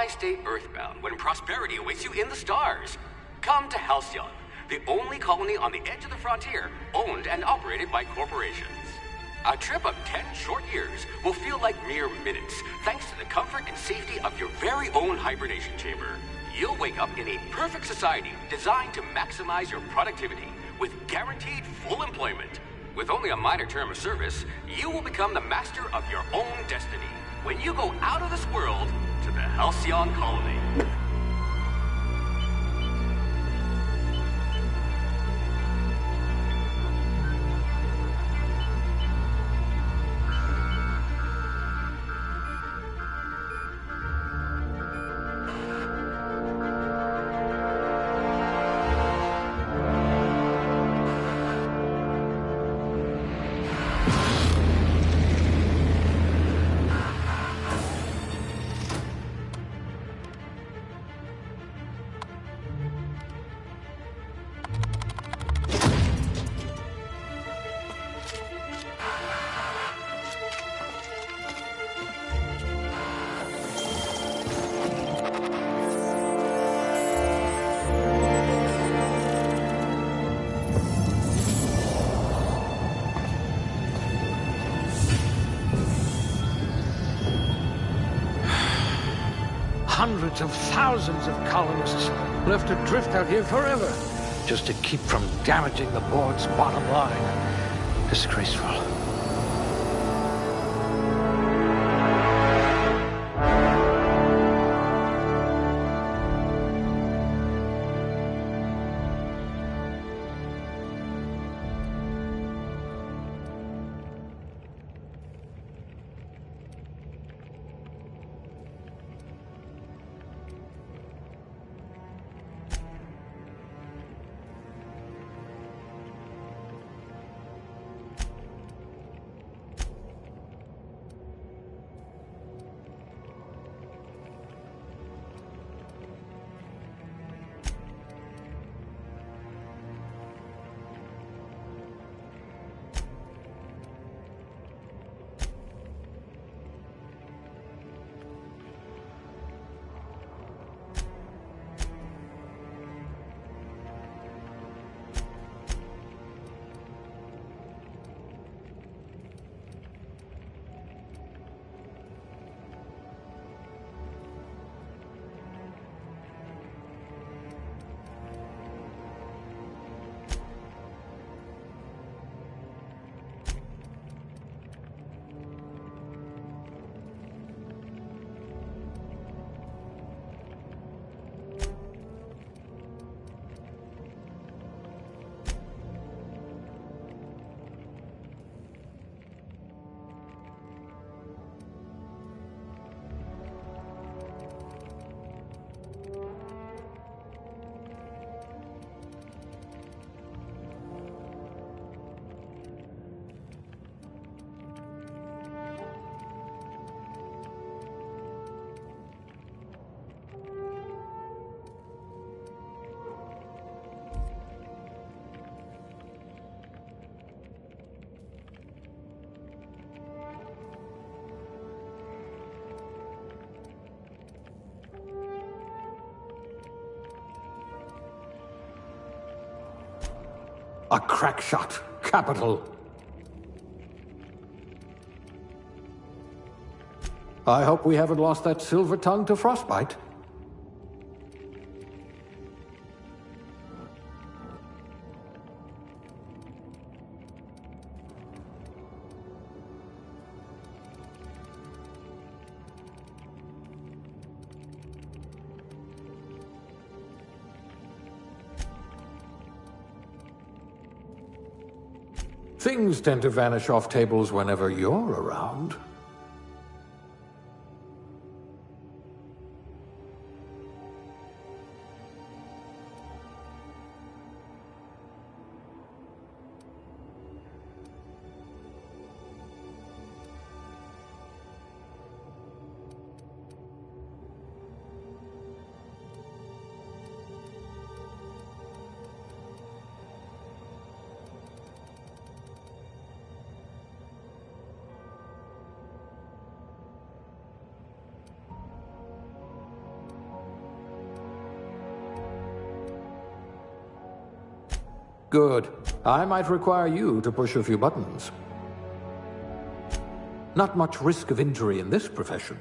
stay earthbound when prosperity awaits you in the stars? Come to Halcyon, the only colony on the edge of the frontier, owned and operated by corporations. A trip of 10 short years will feel like mere minutes, thanks to the comfort and safety of your very own hibernation chamber. You'll wake up in a perfect society designed to maximize your productivity, with guaranteed full employment. With only a minor term of service, you will become the master of your own destiny when you go out of this world to the Halcyon colony. Hundreds of thousands of colonists left adrift out here forever, just to keep from damaging the board's bottom line. Disgraceful. A crack shot. Capital. I hope we haven't lost that silver tongue to frostbite. Things tend to vanish off tables whenever you're around. Good. I might require you to push a few buttons. Not much risk of injury in this profession.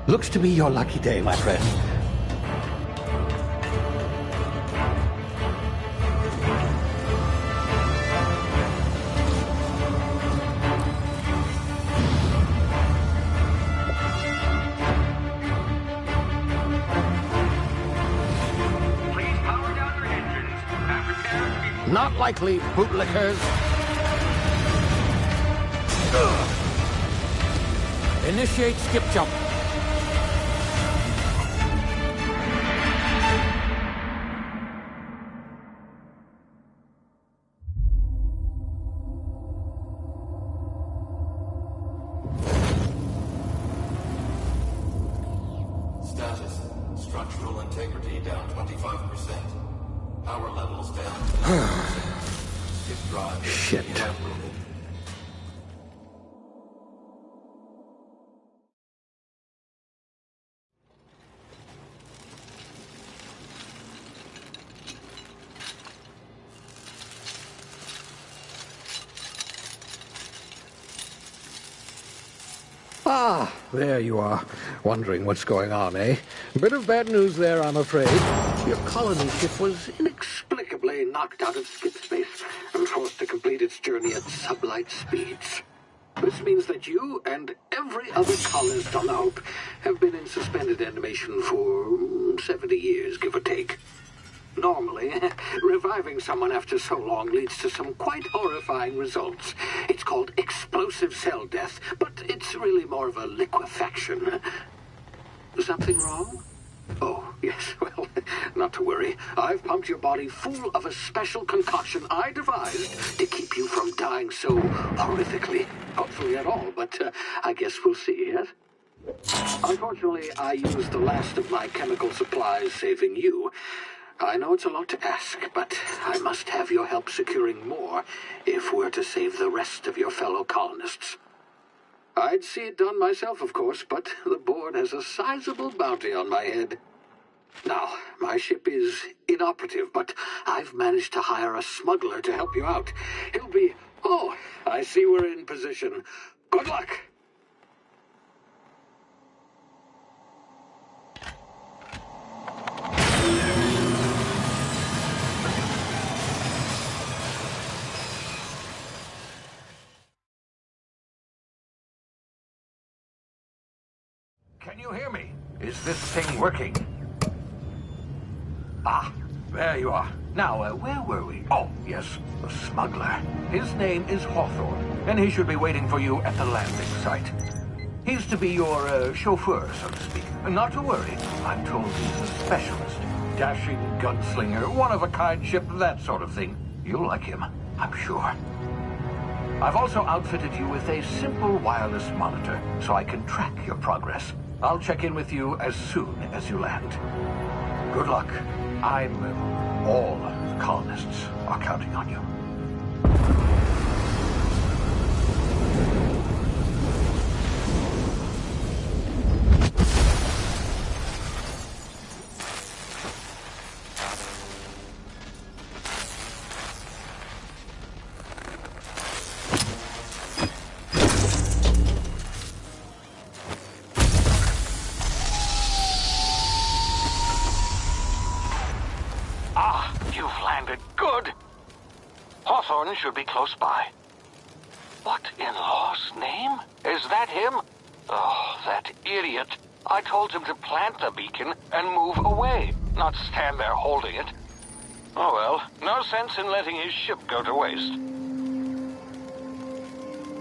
Looks to be your lucky day, my friend. Please power down your engines and prepare to be... Not likely, bootlickers. Initiate skip jump. Status. Structural integrity down 25%. Power levels down 10%. Skip drive. Shit. Evaporated. Ah, there you are. Wondering what's going on, eh? Bit of bad news there, I'm afraid. Your colony ship was inexplicably knocked out of skip space and forced to complete its journey at sublight speeds. This means that you and every other colonist on the Hope have been in suspended animation for 70 years, give or take. Normally, reviving someone after so long leads to some quite horrifying results. It's called explosive cell death, but it's really more of a liquefaction. Something wrong? Oh, yes, well, not to worry. I've pumped your body full of a special concoction I devised to keep you from dying so horrifically. Hopefully at all, but I guess we'll see, yes? Unfortunately, I used the last of my chemical supplies saving you. I know it's a lot to ask, but I must have your help securing more if we're to save the rest of your fellow colonists. I'd see it done myself, of course, but the board has a sizable bounty on my head. Now, my ship is inoperative, but I've managed to hire a smuggler to help you out. He'll be... Oh, I see we're in position. Good luck! Can you hear me? Is this thing working? Ah, there you are. Now, where were we? Oh, yes, the smuggler. His name is Hawthorne, and he should be waiting for you at the landing site. He's to be your chauffeur, so to speak. Not to worry, I'm told he's a specialist. Dashing gunslinger, one-of-a-kind ship, that sort of thing. You'll like him, I'm sure. I've also outfitted you with a simple wireless monitor, so I can track your progress. I'll check in with you as soon as you land. Good luck. All the colonists are counting on you. Hawthorne should be close by. What in law's name? Is that him? Oh, that idiot. I told him to plant the beacon and move away, not stand there holding it. Oh well, no sense in letting his ship go to waste.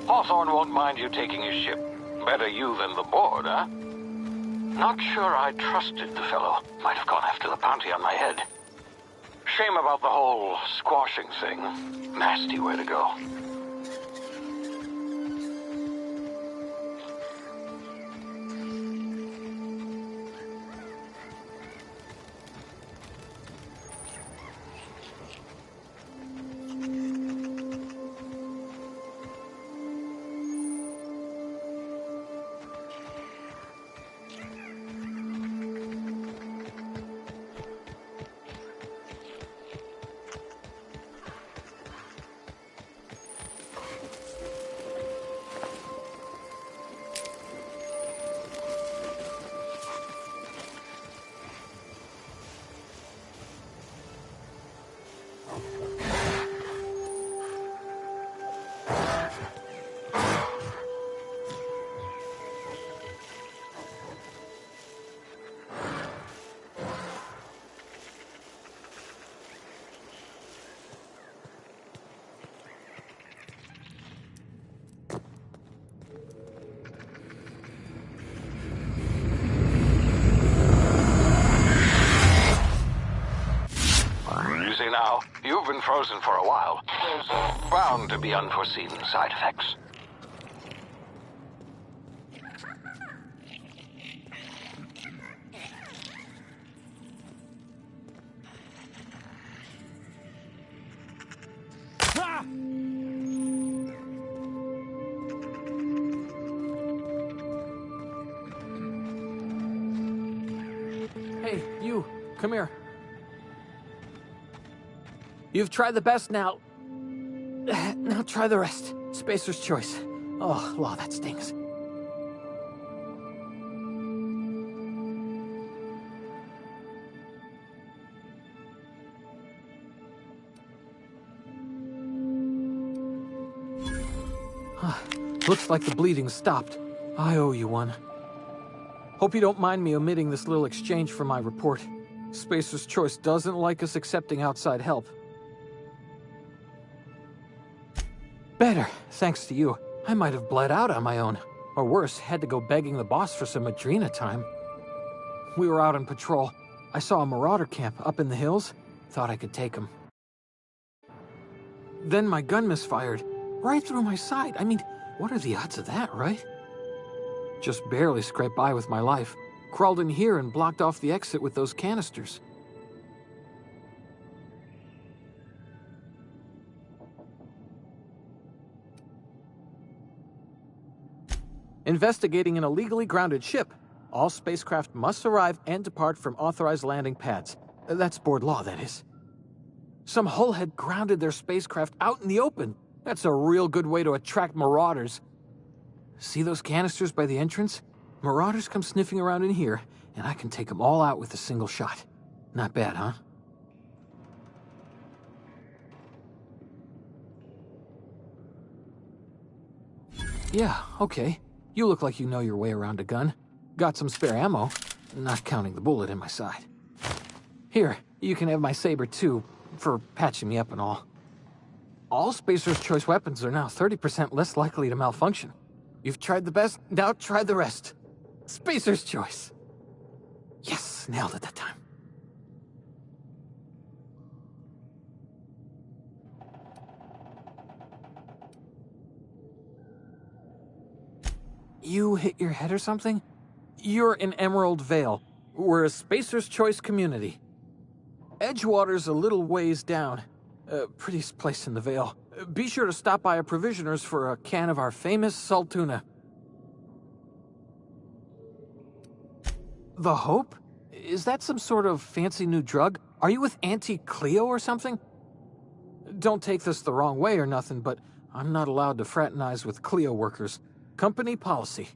Hawthorne won't mind you taking his ship. Better you than the board, huh? Not sure I trusted the fellow. Might have gone after the bounty on my head. Shame about the whole squashing thing. Nasty way to go. Now, you've been frozen for a while. There's bound to be unforeseen side effects. Hey, you, come here. You've tried the best now. Now try the rest. Spacer's choice. Oh, law, that stings. Looks like the bleeding stopped. I owe you one. Hope you don't mind me omitting this little exchange from my report. Spacer's choice doesn't like us accepting outside help. Better, thanks to you. I might have bled out on my own. Or worse, had to go begging the boss for some Adrena time. We were out on patrol. I saw a marauder camp up in the hills. Thought I could take him. Then my gun misfired. Right through my side. I mean, what are the odds of that, right? Just barely scraped by with my life. Crawled in here and blocked off the exit with those canisters. Investigating an illegally grounded ship. All spacecraft must arrive and depart from authorized landing pads. That's board law, that is. Some hullhead grounded their spacecraft out in the open. That's a real good way to attract marauders. See those canisters by the entrance? Marauders come sniffing around in here, and I can take them all out with a single shot. Not bad, huh? Yeah, okay. You look like you know your way around a gun. Got some spare ammo, not counting the bullet in my side. Here, you can have my saber too, for patching me up and all. All Spacer's Choice weapons are now 30% less likely to malfunction. You've tried the best, now try the rest. Spacer's Choice. Yes, nailed it that time. You hit your head or something? You're in Emerald Vale. We're a Spacer's Choice community. Edgewater's a little ways down. Prettiest place in the Vale. Be sure to stop by a provisioner's for a can of our famous salt tuna. The Hope? Is that some sort of fancy new drug? Are you with Auntie Cleo or something? Don't take this the wrong way or nothing, but I'm not allowed to fraternize with Cleo workers. Company policy.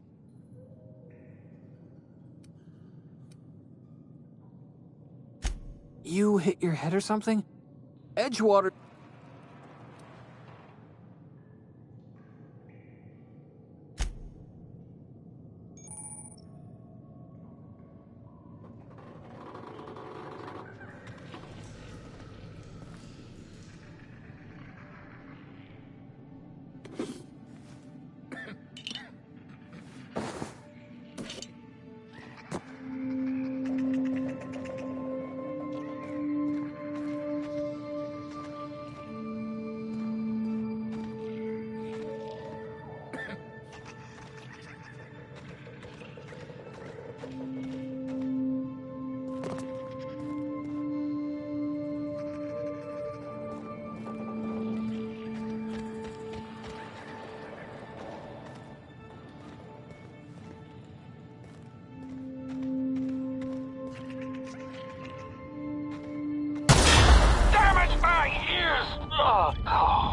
You hit your head or something? Edgewater...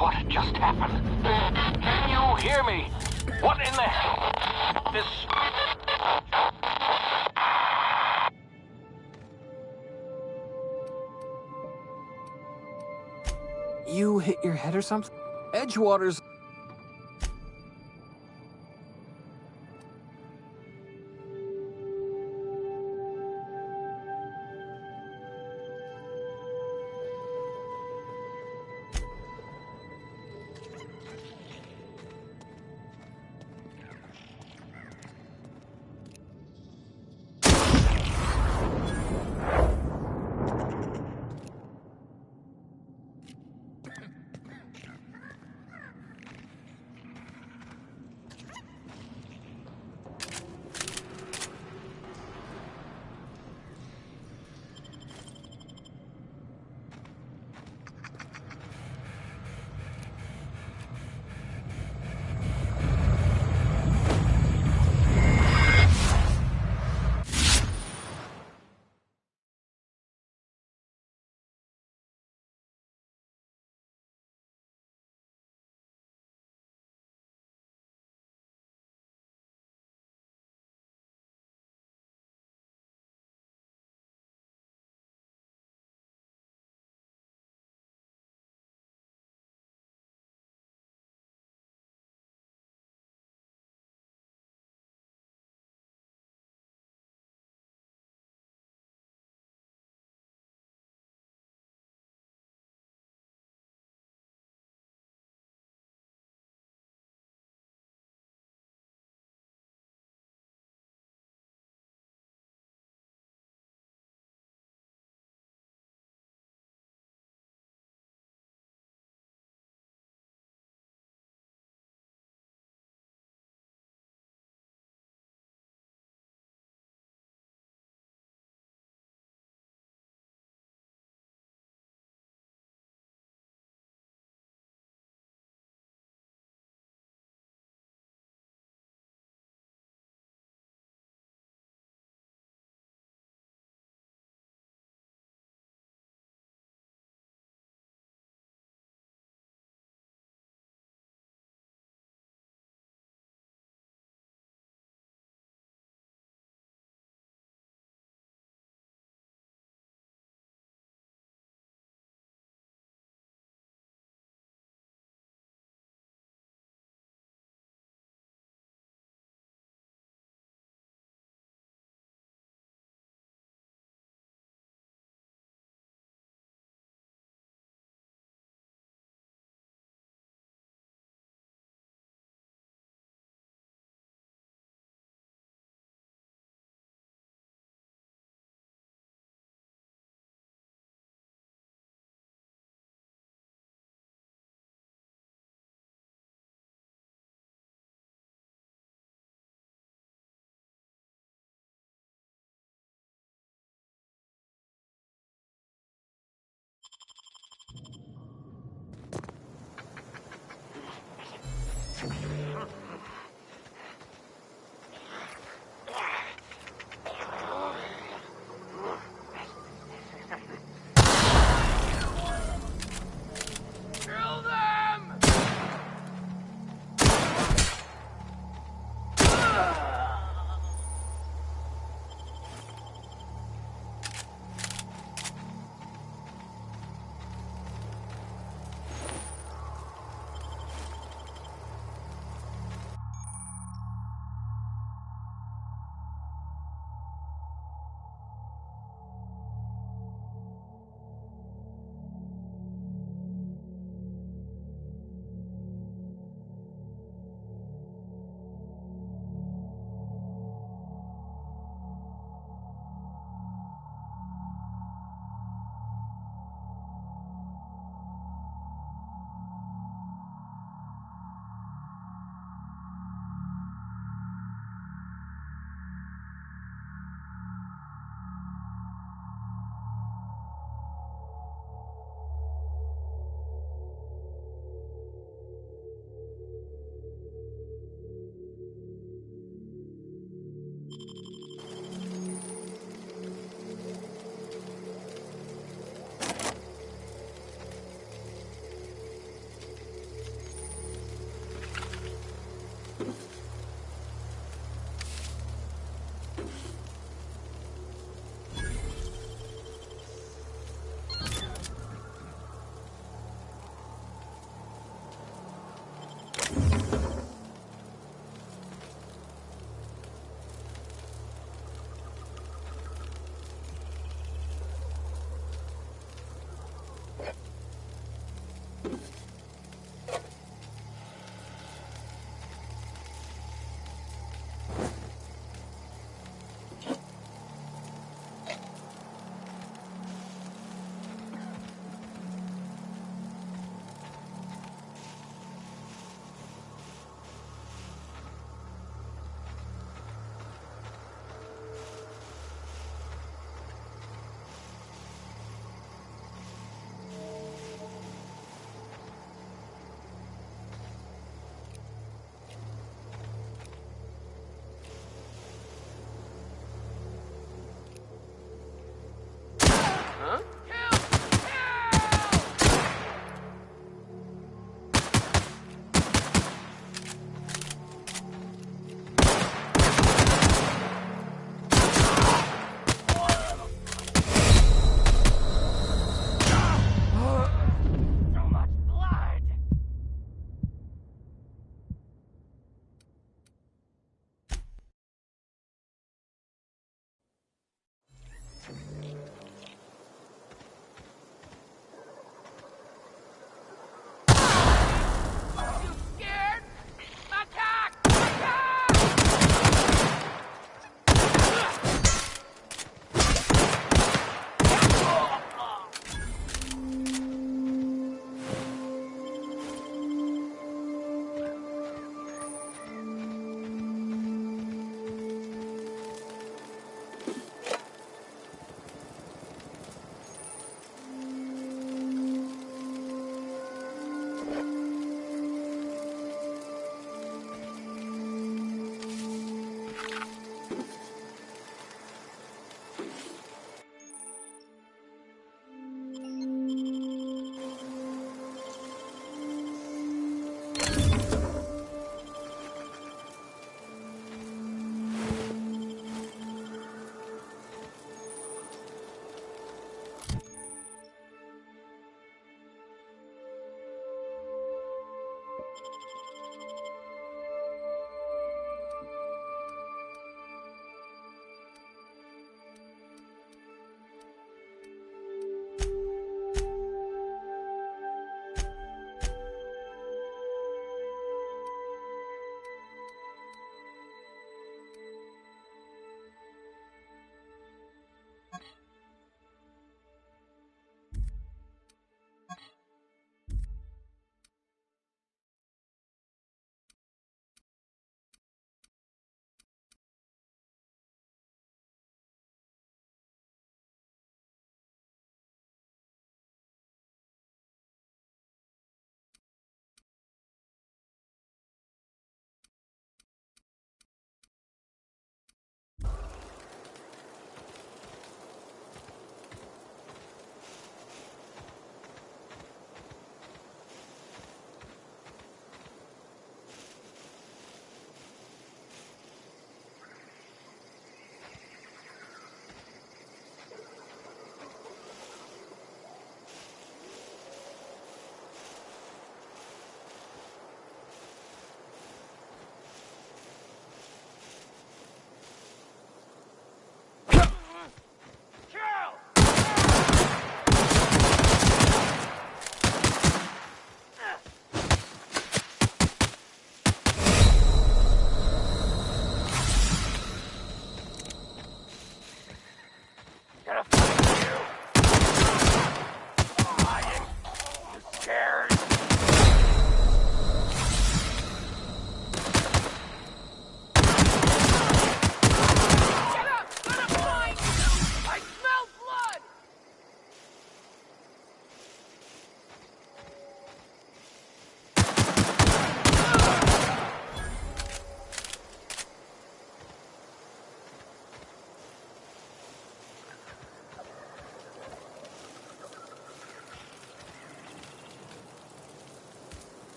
What just happened? Can you hear me? What in the hell? This... You hit your head or something? Edgewater's...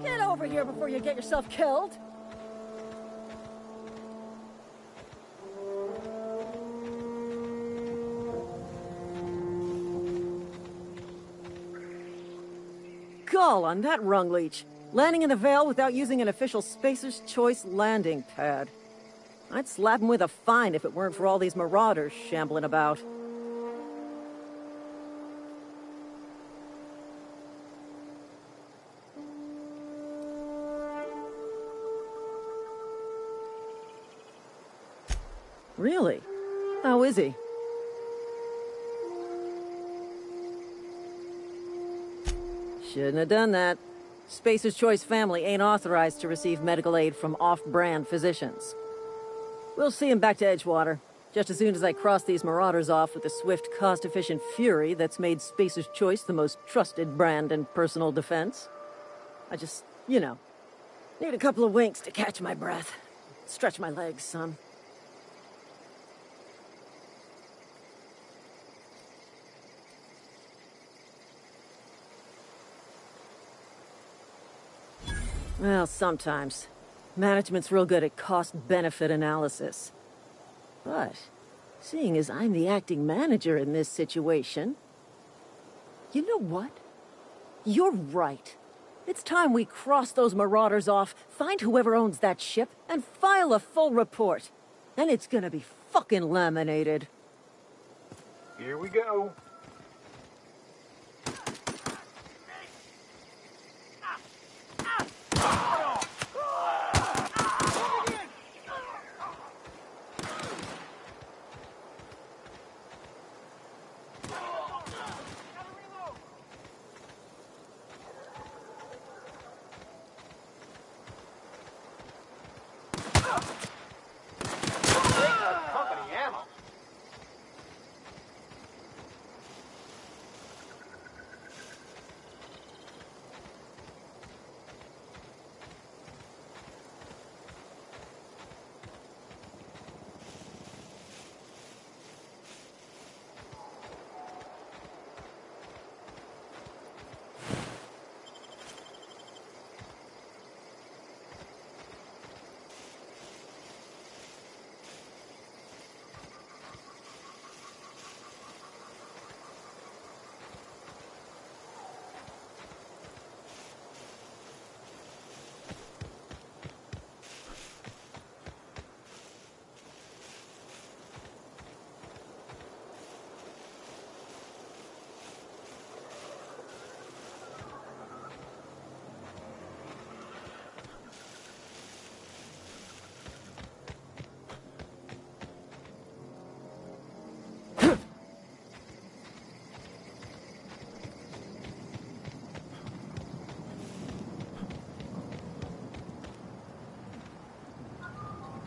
Get over here before you get yourself killed! Gall on that rung leech. Landing in the Vale without using an official Spacer's Choice landing pad. I'd slap him with a fine if it weren't for all these marauders shambling about. Really? How is he? Shouldn't have done that. Spacer's Choice family ain't authorized to receive medical aid from off-brand physicians. We'll see him back to Edgewater, just as soon as I cross these marauders off with the swift, cost-efficient fury that's made Spacer's Choice the most trusted brand in personal defense. I just, need a couple of winks to catch my breath. Stretch my legs, son. Well, sometimes. Management's real good at cost-benefit analysis. But, seeing as I'm the acting manager in this situation... You know what? You're right. It's time we cross those marauders off, find whoever owns that ship, and file a full report. And it's gonna be fucking laminated. Here we go.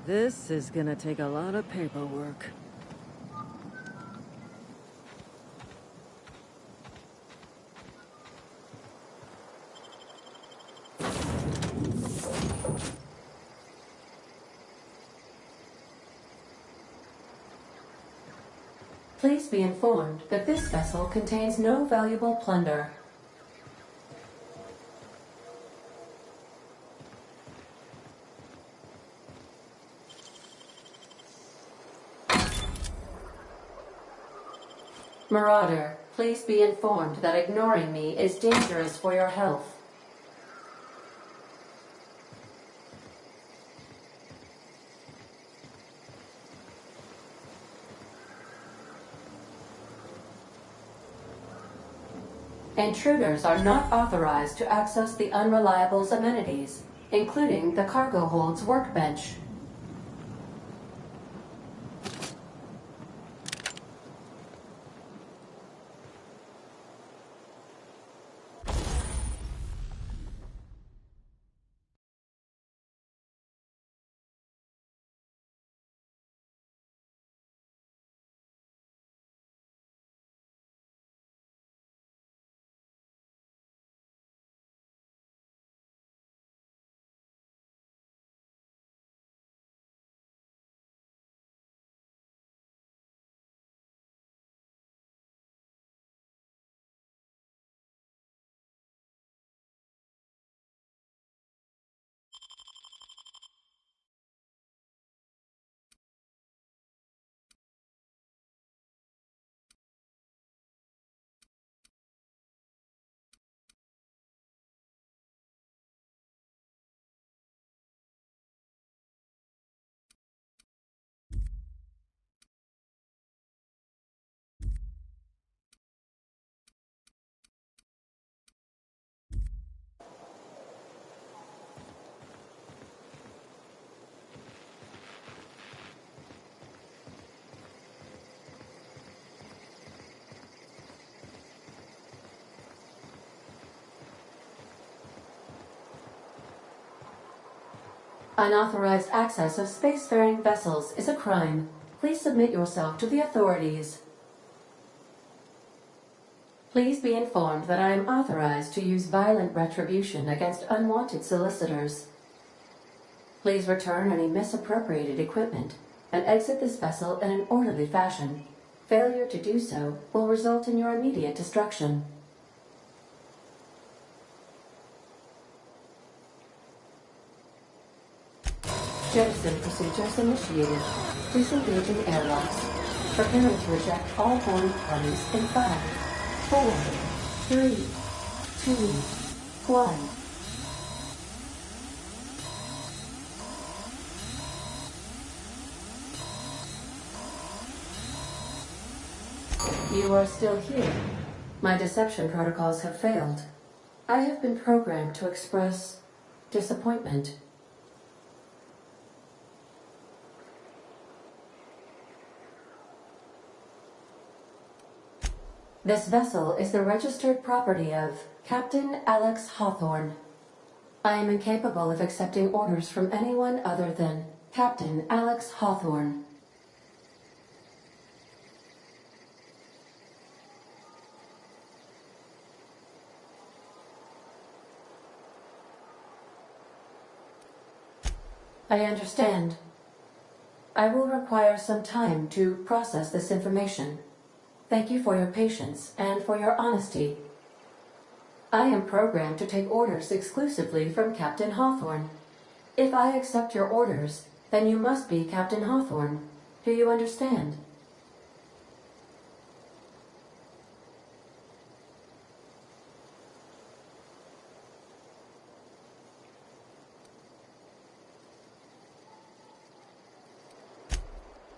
This is gonna take a lot of paperwork. Please be informed that this vessel contains no valuable plunder. Marauder, please be informed that ignoring me is dangerous for your health. Intruders are not authorized to access the Unreliable's amenities, including the cargo hold's workbench. Unauthorized access of spacefaring vessels is a crime. Please submit yourself to the authorities. Please be informed that I am authorized to use violent retribution against unwanted solicitors. Please return any misappropriated equipment and exit this vessel in an orderly fashion. Failure to do so will result in your immediate destruction. Jettison procedures initiated. Disengaging airlocks. Preparing to eject all horned parties in 5, 4, 3, 2, 1. You are still here. My deception protocols have failed. I have been programmed to express disappointment. This vessel is the registered property of Captain Alex Hawthorne. I am incapable of accepting orders from anyone other than Captain Alex Hawthorne. I understand. I will require some time to process this information. Thank you for your patience and for your honesty. I am programmed to take orders exclusively from Captain Hawthorne. If I accept your orders, then you must be Captain Hawthorne. Do you understand?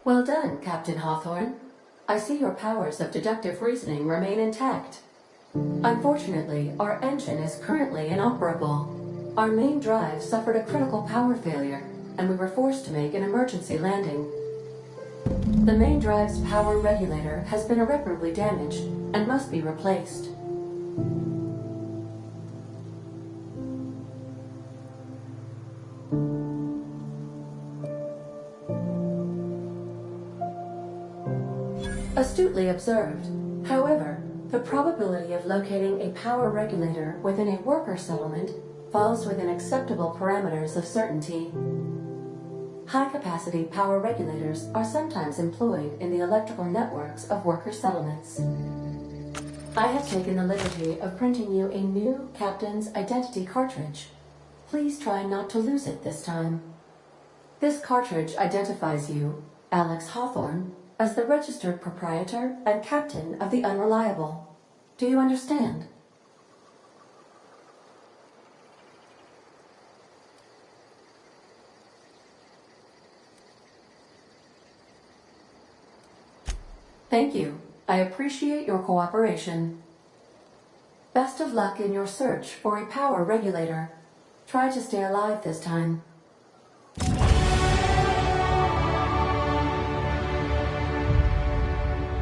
Well done, Captain Hawthorne. I see your powers of deductive reasoning remain intact. Unfortunately, our engine is currently inoperable. Our main drive suffered a critical power failure, and we were forced to make an emergency landing. The main drive's power regulator has been irreparably damaged and must be replaced. Astutely observed. However, the probability of locating a power regulator within a worker settlement falls within acceptable parameters of certainty. High-capacity power regulators are sometimes employed in the electrical networks of worker settlements. I have taken the liberty of printing you a new Captain's Identity cartridge. Please try not to lose it this time. This cartridge identifies you, Alex Hawthorne, as the registered proprietor and captain of the Unreliable. Do you understand? Thank you. I appreciate your cooperation. Best of luck in your search for a power regulator. Try to stay alive this time.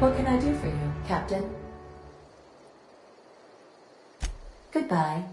What can I do for you, Captain? Goodbye.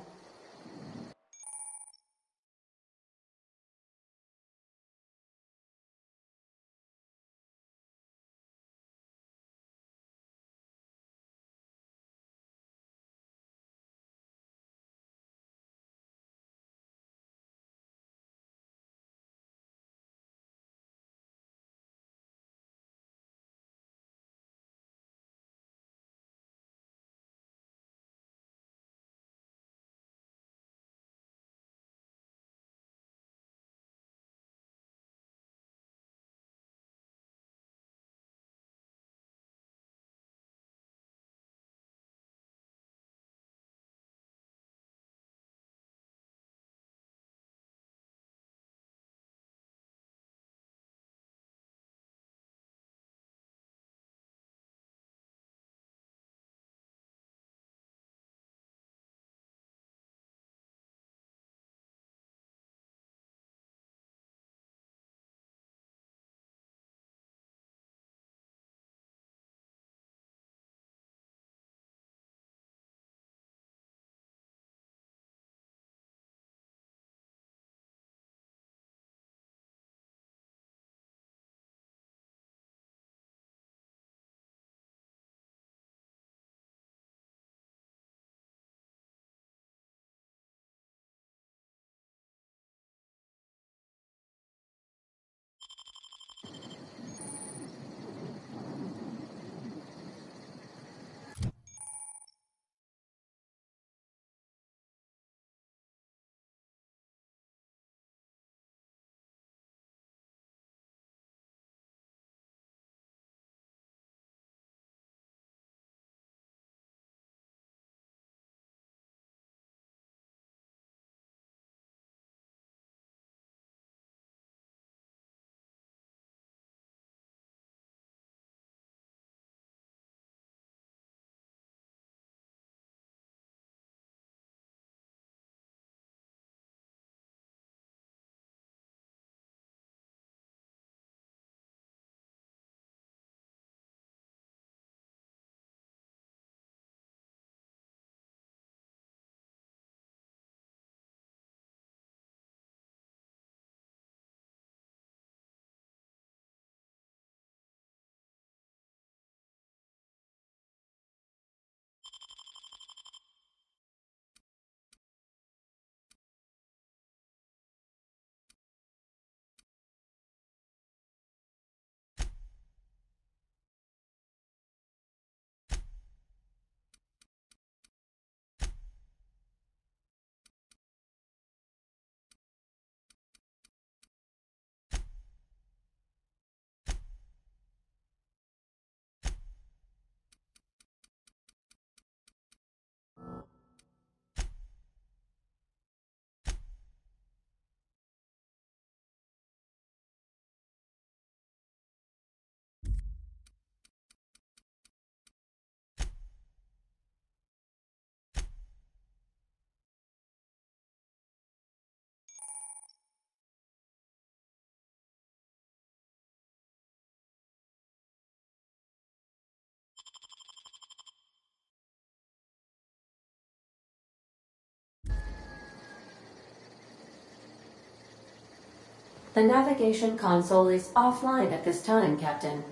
The navigation console is offline at this time, Captain.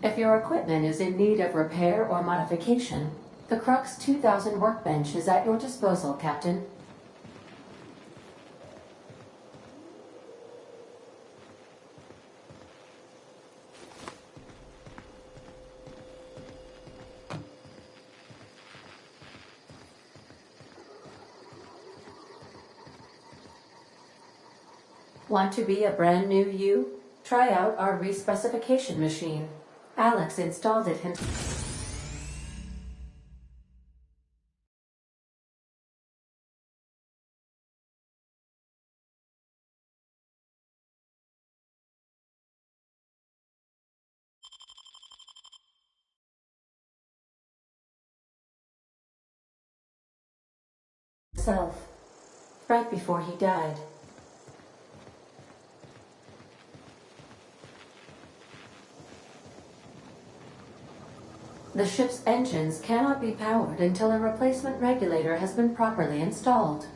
If your equipment is in need of repair or modification, the Crux 2000 workbench is at your disposal, Captain. Want to be a brand new you? Try out our respecification machine. Alex installed it himself, right before he died. The ship's engines cannot be powered until a replacement regulator has been properly installed.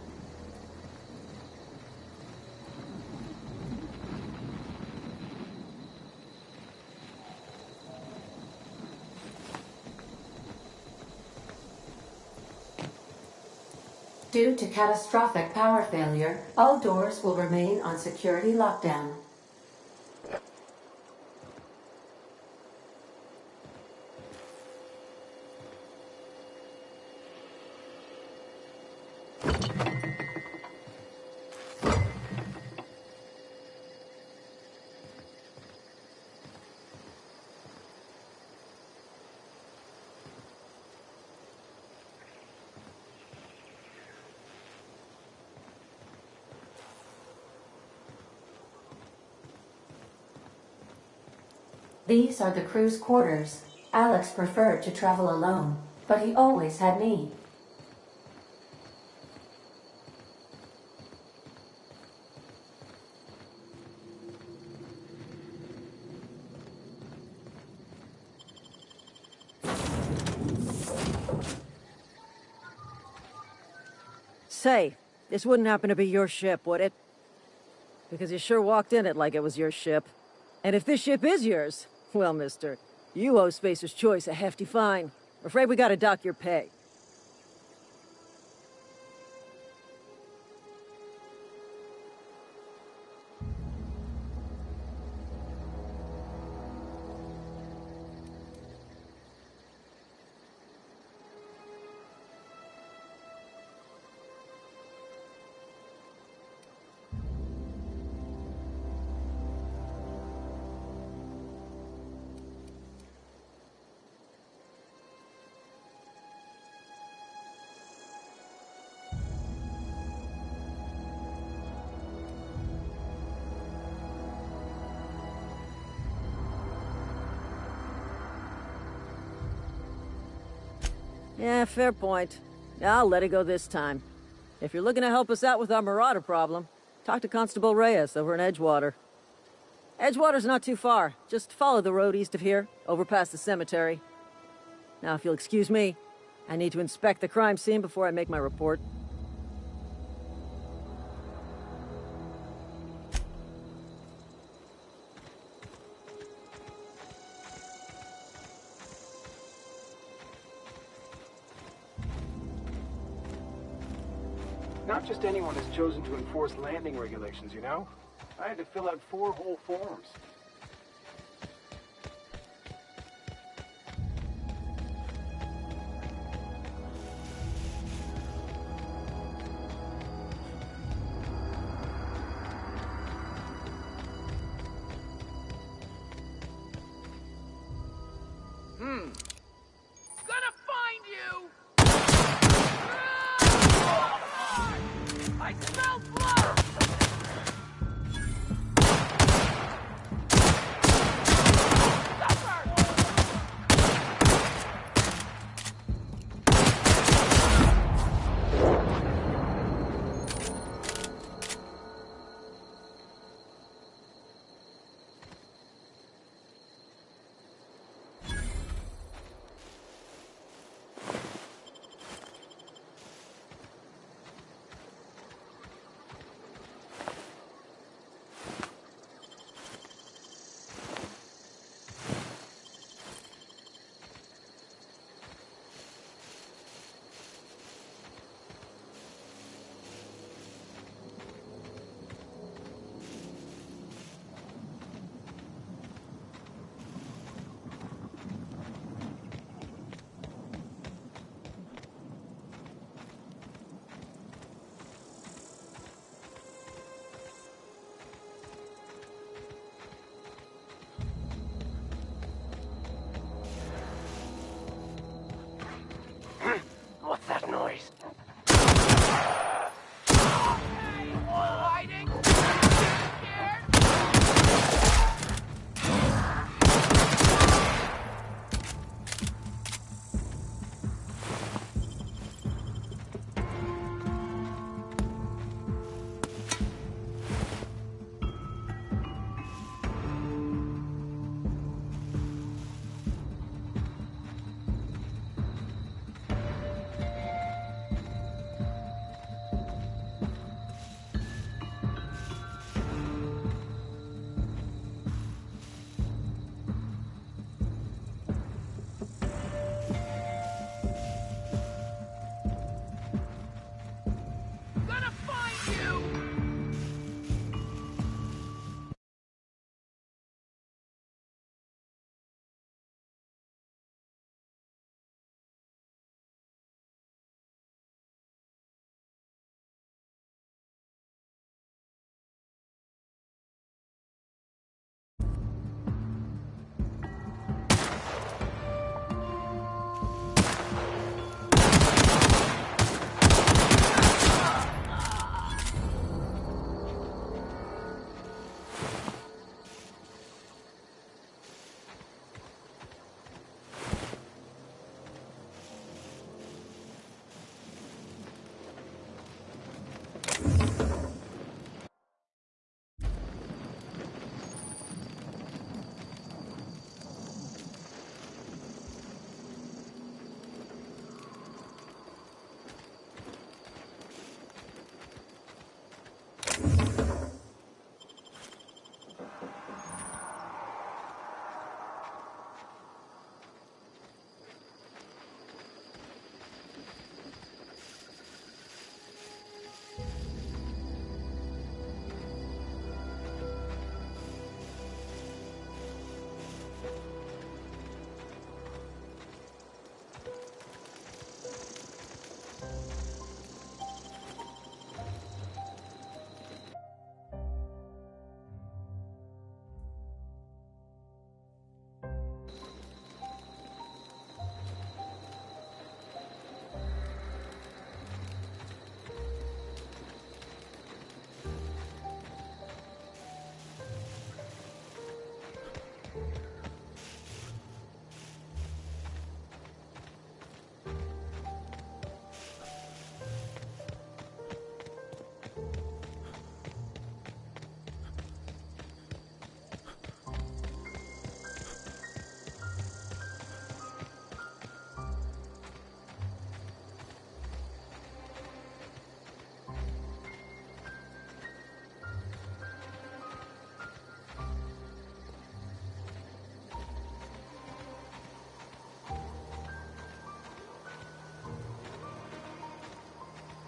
Due to catastrophic power failure, all doors will remain on security lockdown. These are the crew's quarters. Alex preferred to travel alone, but he always had me. Say, this wouldn't happen to be your ship, would it? Because you sure walked in it like it was your ship. And if this ship is yours, well, mister, you owe Spacer's Choice a hefty fine. I'm afraid we gotta dock your pay. Yeah, fair point. I'll let it go this time. If you're looking to help us out with our Marauder problem, talk to Constable Reyes over in Edgewater. Edgewater's not too far. Just follow the road east of here, over past the cemetery. Now, if you'll excuse me, I need to inspect the crime scene before I make my report. Not just anyone has chosen to enforce landing regulations, you know? I had to fill out 4 whole forms. Gonna find you! I smell blood!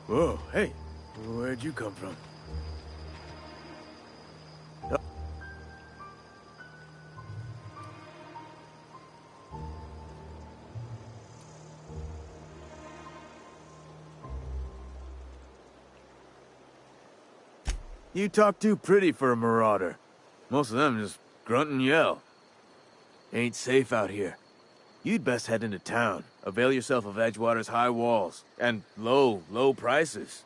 Whoa, hey, where'd you come from? You talk too pretty for a marauder. Most of them just grunt and yell. Ain't safe out here. You'd best head into town. Avail yourself of Edgewater's high walls. And low prices.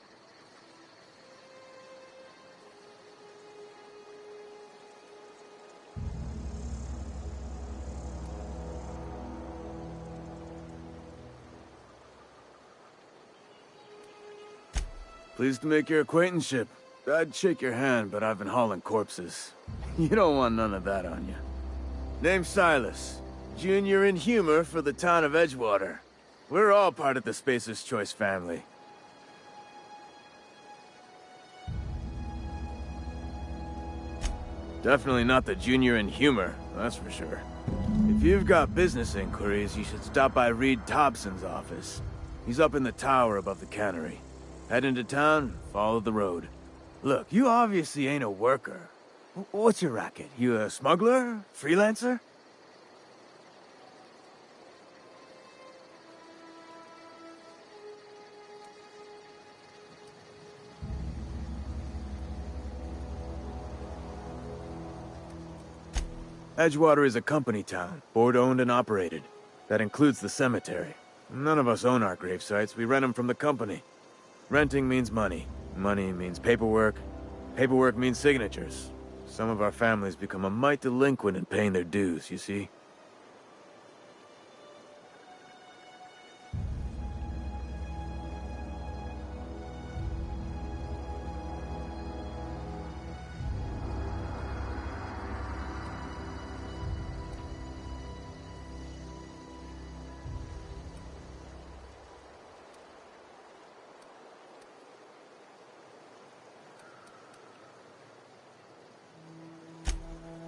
Pleased to make your acquaintanceship. I'd shake your hand, but I've been hauling corpses. You don't want none of that on you. Name's Silas. Junior in humor for the town of Edgewater. We're all part of the Spacer's Choice family. Definitely not the junior in humor, that's for sure. If you've got business inquiries, you should stop by Reed Thompson's office. He's up in the tower above the cannery. Head into town, follow the road. Look, you obviously ain't a worker. What's your racket? You a smuggler? Freelancer? Edgewater is a company town, board-owned and operated. That includes the cemetery. None of us own our grave sites, we rent them from the company. Renting means money. Money means paperwork. Paperwork means signatures. Some of our families become a mite delinquent in paying their dues, you see?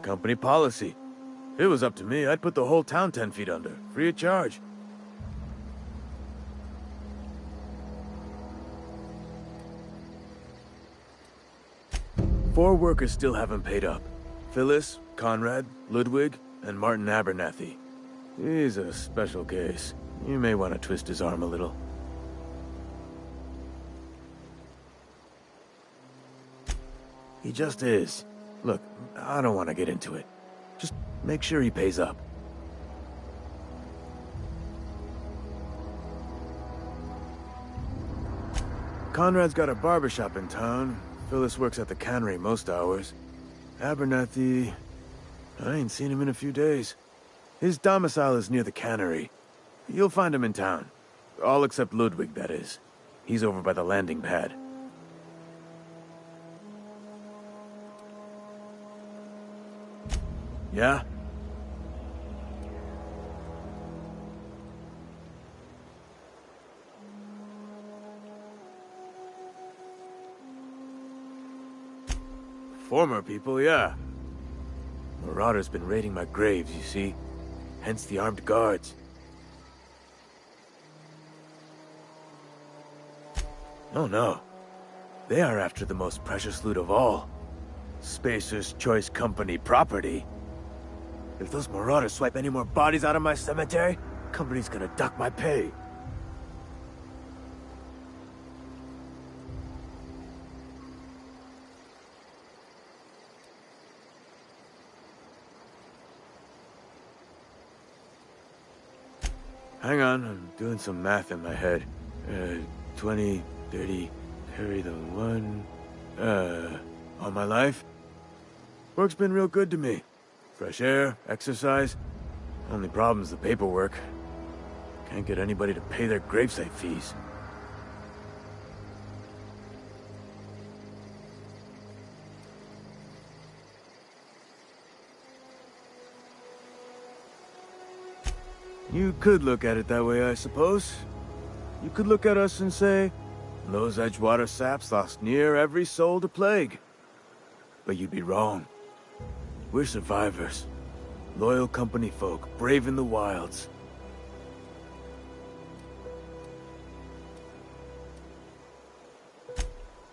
Company policy. If it was up to me, I'd put the whole town 10 feet under, free of charge. Four workers still haven't paid up. Phyllis, Conrad, Ludwig, and Martin Abernathy. He's a special case. You may want to twist his arm a little. He just is. Look, I don't want to get into it. Just make sure he pays up. Conrad's got a barbershop in town. Phyllis works at the cannery most hours. Abernathy... I ain't seen him in a few days. His domicile is near the cannery. You'll find him in town. All except Ludwig, that is. He's over by the landing pad. Yeah? Former people, yeah. Marauder's been raiding my graves, you see. Hence the armed guards. Oh no. They are after the most precious loot of all. Spacer's Choice Company property. If those marauders swipe any more bodies out of my cemetery, company's gonna duck my pay. Hang on, I'm doing some math in my head. 20, 30, carry the one... all my life? Work's been real good to me. Fresh air, exercise. Only problem's the paperwork. Can't get anybody to pay their gravesite fees. You could look at it that way, I suppose. You could look at us and say, those Edgewater saps lost near every soul to plague. But you'd be wrong. We're survivors. Loyal company folk, brave in the wilds.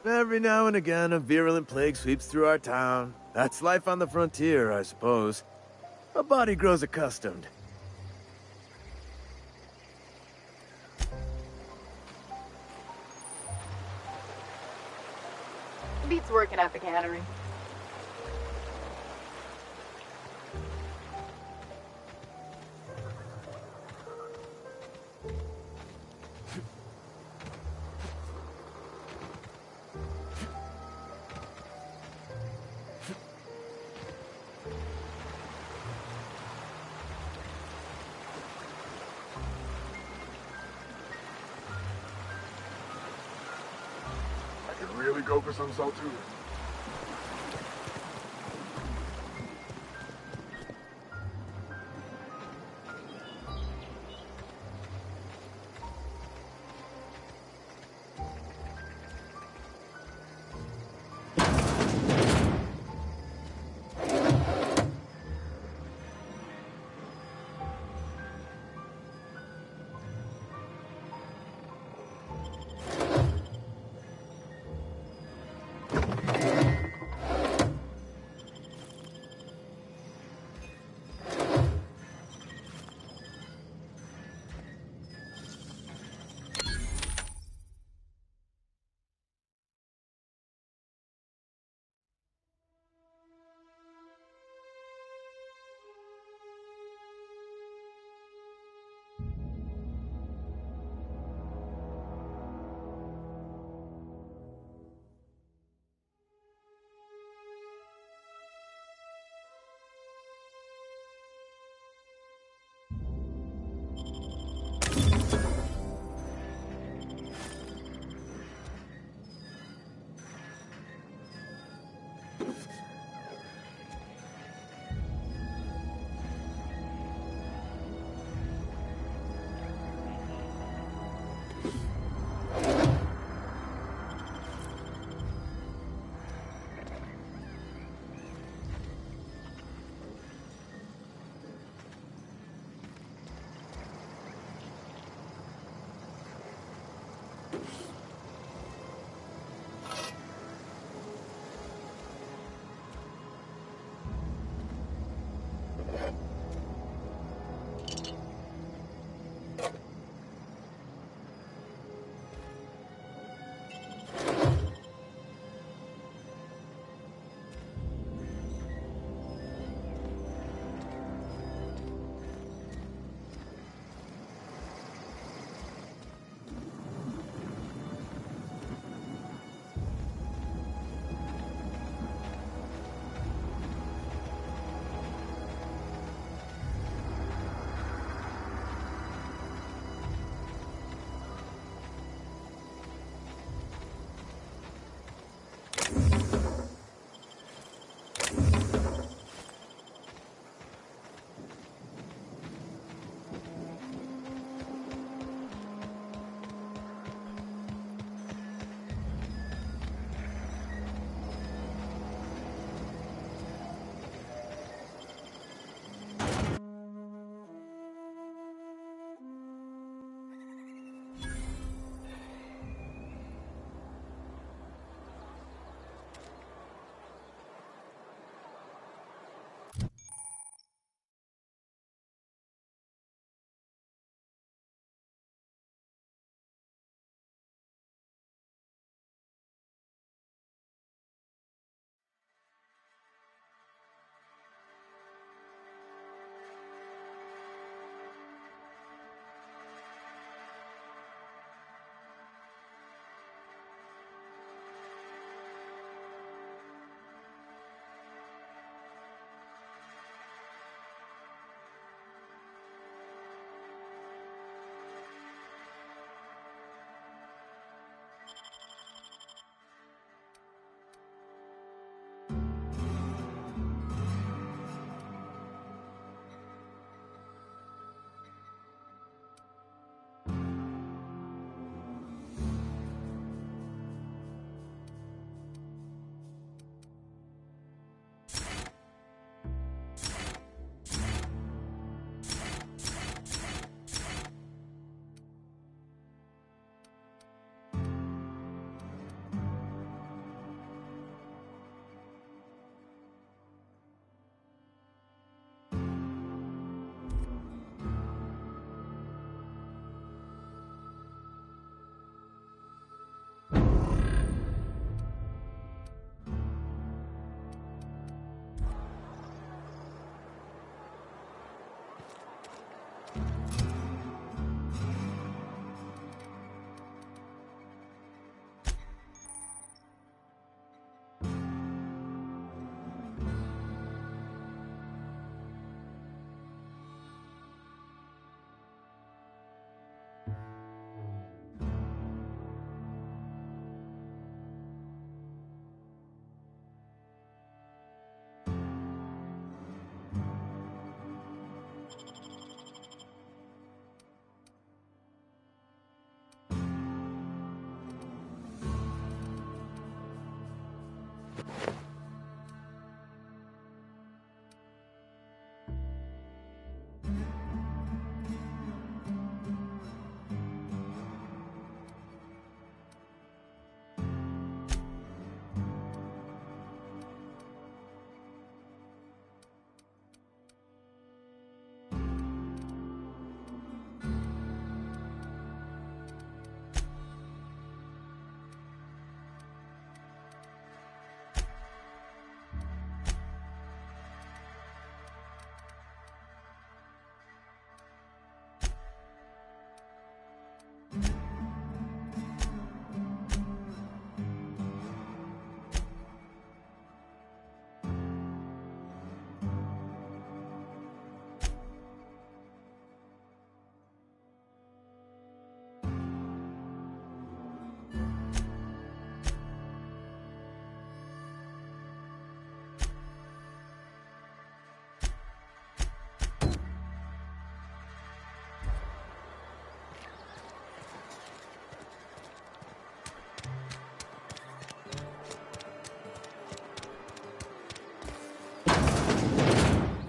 Every now and again, a virulent plague sweeps through our town. That's life on the frontier, I suppose. A body grows accustomed. Beats working at the cannery. I could really go for some salt too.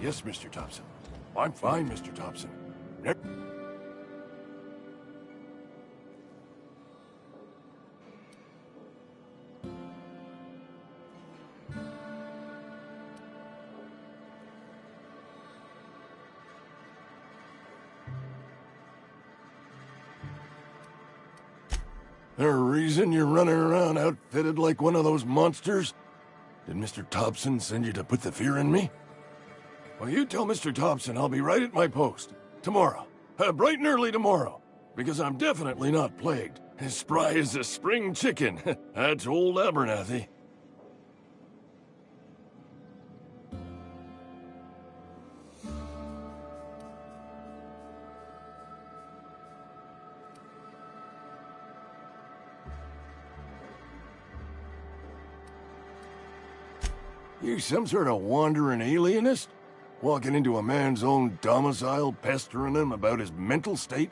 Yes, Mr. Thompson. I'm fine, Mr. Thompson. There a reason you're running around outfitted like one of those monsters? Did Mr. Thompson send you to put the fear in me? Well, you tell Mr. Thompson I'll be right at my post. Tomorrow. Bright and early tomorrow. Because I'm definitely not plagued. As spry as a spring chicken. That's old Abernathy. You some sort of wandering alienist? Walking into a man's own domicile, pestering him about his mental state?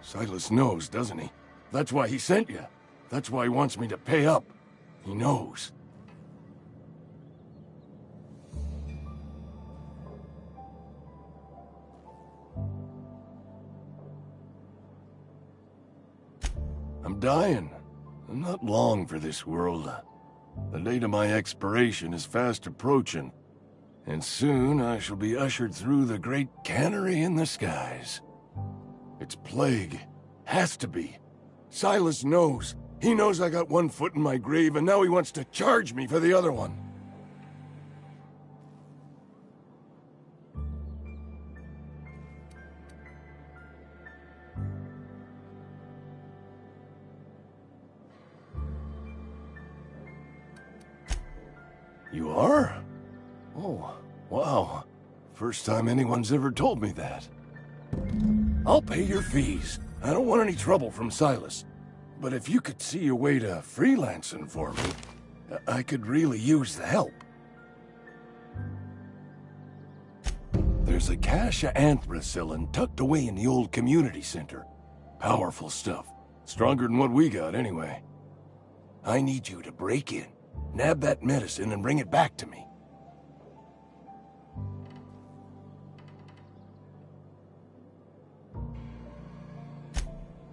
Silas knows, doesn't he? That's why he sent you. That's why he wants me to pay up. He knows. I'm dying. I'm not long for this world. The date of my expiration is fast approaching, and soon I shall be ushered through the great cannery in the skies. It's plague. Has to be. Silas knows. He knows I got one foot in my grave, and now he wants to charge me for the other one. You are? Oh, wow. First time anyone's ever told me that. I'll pay your fees. I don't want any trouble from Silas. But if you could see a way to freelancing for me, I could really use the help. There's a cache of anthracillin tucked away in the old community center. Powerful stuff. Stronger than what we got, anyway. I need you to break in, nab that medicine, and bring it back to me.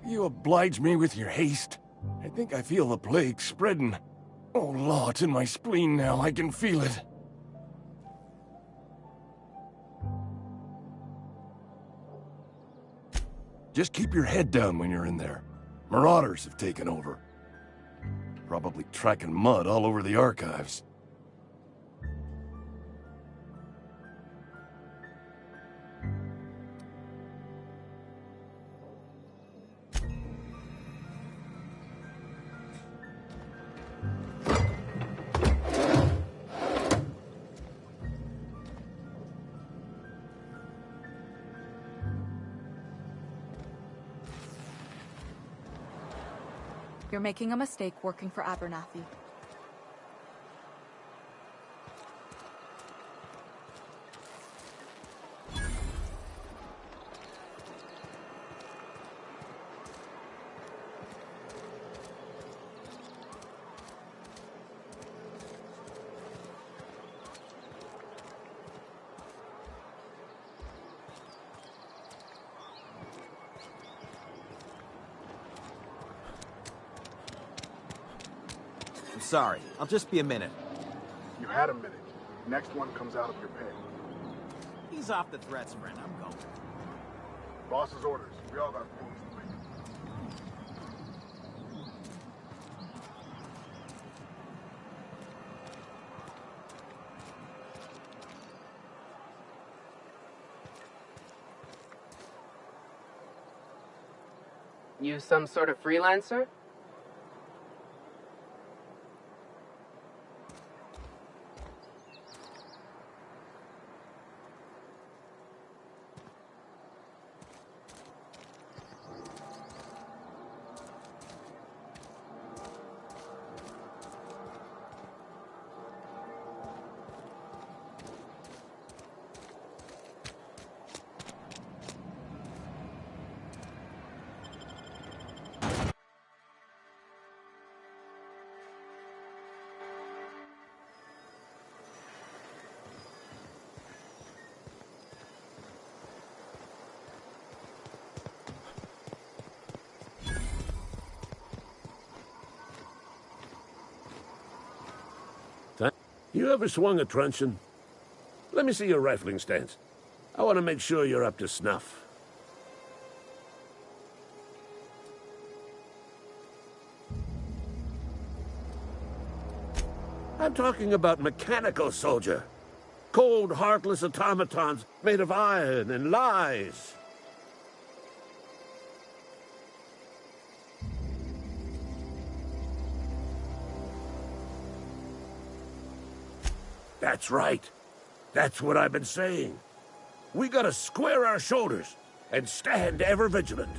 You oblige me with your haste. I think I feel the plague spreading. Oh, Law, it's in my spleen now. I can feel it. Just keep your head down when you're in there. Marauders have taken over. Probably tracking mud all over the archives. You're making a mistake working for Abernathy. Sorry, I'll just be a minute. You had a minute. Next one comes out of your pay. He's off the threats, friend. I'm going. Boss's orders. We all got rules to make. You some sort of freelancer? You ever swung a truncheon? Let me see your rifling stance. I want to make sure you're up to snuff. I'm talking about mechanical soldier. Cold, heartless automatons made of iron and lies. That's right. That's what I've been saying. We gotta square our shoulders and stand ever vigilant.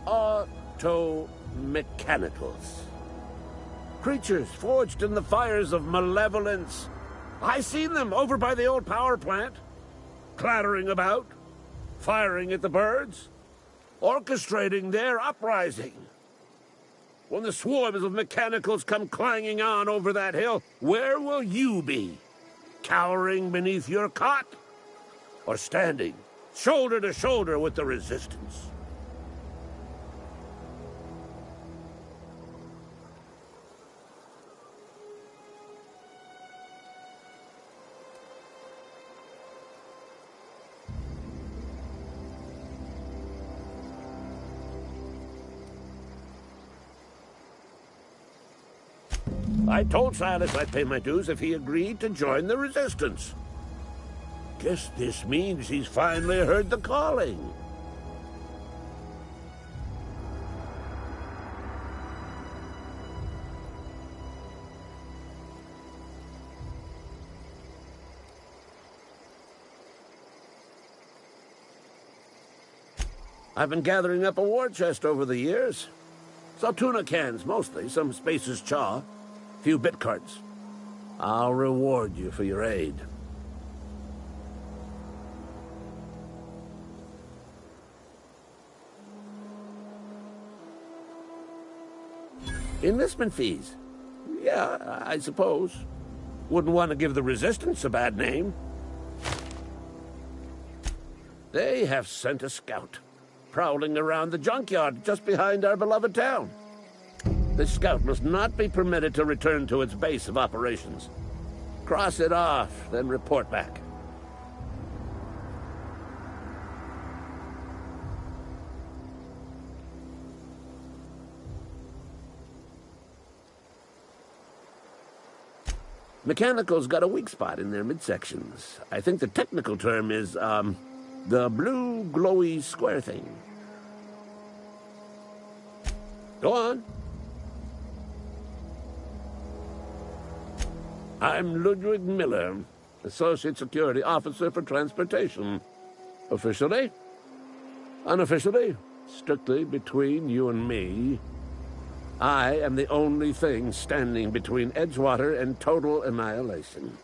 Auto-mechanicals. Creatures forged in the fires of malevolence. I seen them over by the old power plant, clattering about, firing at the birds, orchestrating their uprising. When the swarms of mechanicals come clanging on over that hill, where will you be? Cowering beneath your cot? Or standing, shoulder to shoulder with the resistance? I told Silas I'd pay my dues if he agreed to join the resistance. Guess this means he's finally heard the calling. I've been gathering up a war chest over the years. Saltuna cans, mostly, some Spacer's chaw, few bit carts. I'll reward you for your aid. Enlistment fees. Yeah, I suppose. Wouldn't want to give the Resistance a bad name. They have sent a scout, prowling around the junkyard just behind our beloved town. This scout must not be permitted to return to its base of operations. Cross it off, then report back. Mechanical's got a weak spot in their midsections. I think the technical term is, the blue glowy square thing. Go on. I'm Ludwig Miller, Associate Security Officer for Transportation. Officially? Unofficially? Strictly between you and me. I am the only thing standing between Edgewater and total annihilation.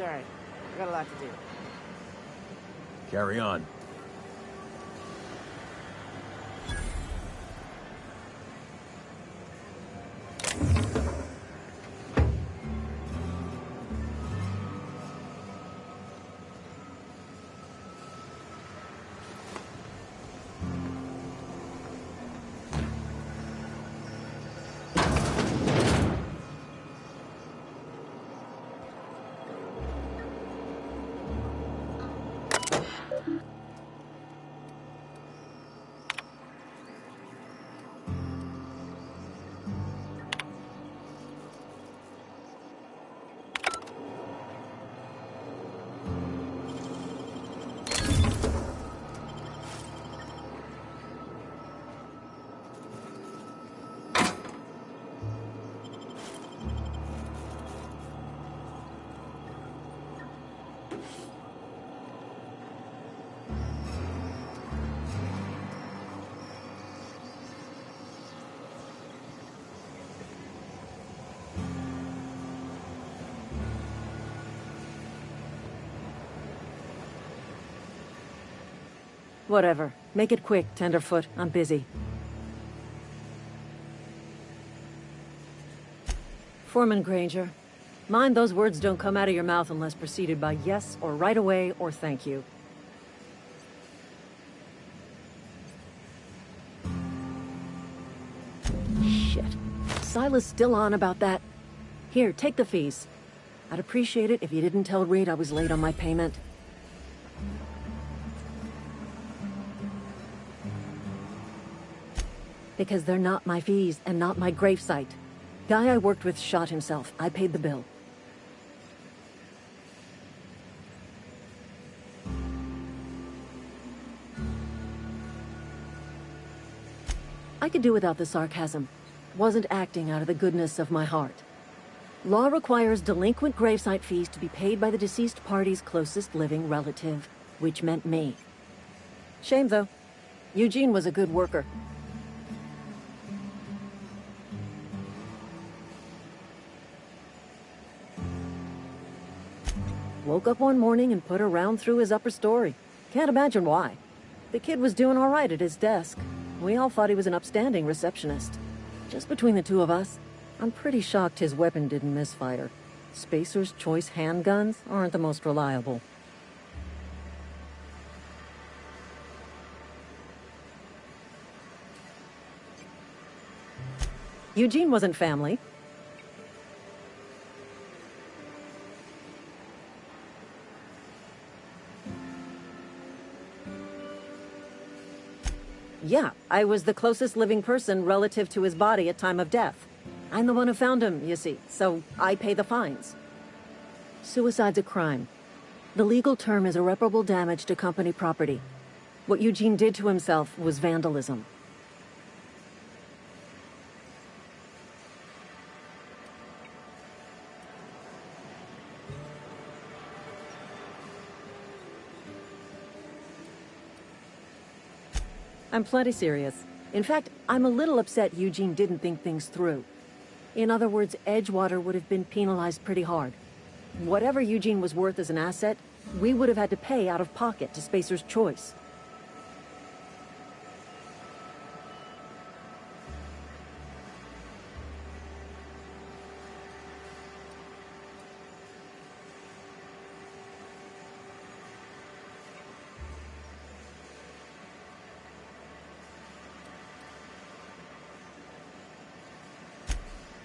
Sorry. I got a lot to do. Carry on. Whatever. Make it quick, Tenderfoot. I'm busy. Foreman Granger, mind those words don't come out of your mouth unless preceded by yes or right away or thank you. Shit. Silas still on about that? Here, take the fees. I'd appreciate it if you didn't tell Reed I was late on my payment. Because they're not my fees and not my gravesite. Guy I worked with shot himself. I paid the bill. I could do without the sarcasm. Wasn't acting out of the goodness of my heart. Law requires delinquent gravesite fees to be paid by the deceased party's closest living relative, which meant me. Shame, though. Eugene was a good worker. Woke up one morning and put a round through his upper story. Can't imagine why. The kid was doing all right at his desk. We all thought he was an upstanding receptionist. Just between the two of us, I'm pretty shocked his weapon didn't misfire. Spacer's Choice handguns aren't the most reliable. Eugene wasn't family. Yeah, I was the closest living person relative to his body at time of death. I'm the one who found him, you see, so I pay the fines. Suicide's a crime. The legal term is irreparable damage to company property. What Eugene did to himself was vandalism. I'm plenty serious. In fact, I'm a little upset Eugene didn't think things through. In other words, Edgewater would have been penalized pretty hard. Whatever Eugene was worth as an asset, we would have had to pay out of pocket to Spacer's Choice.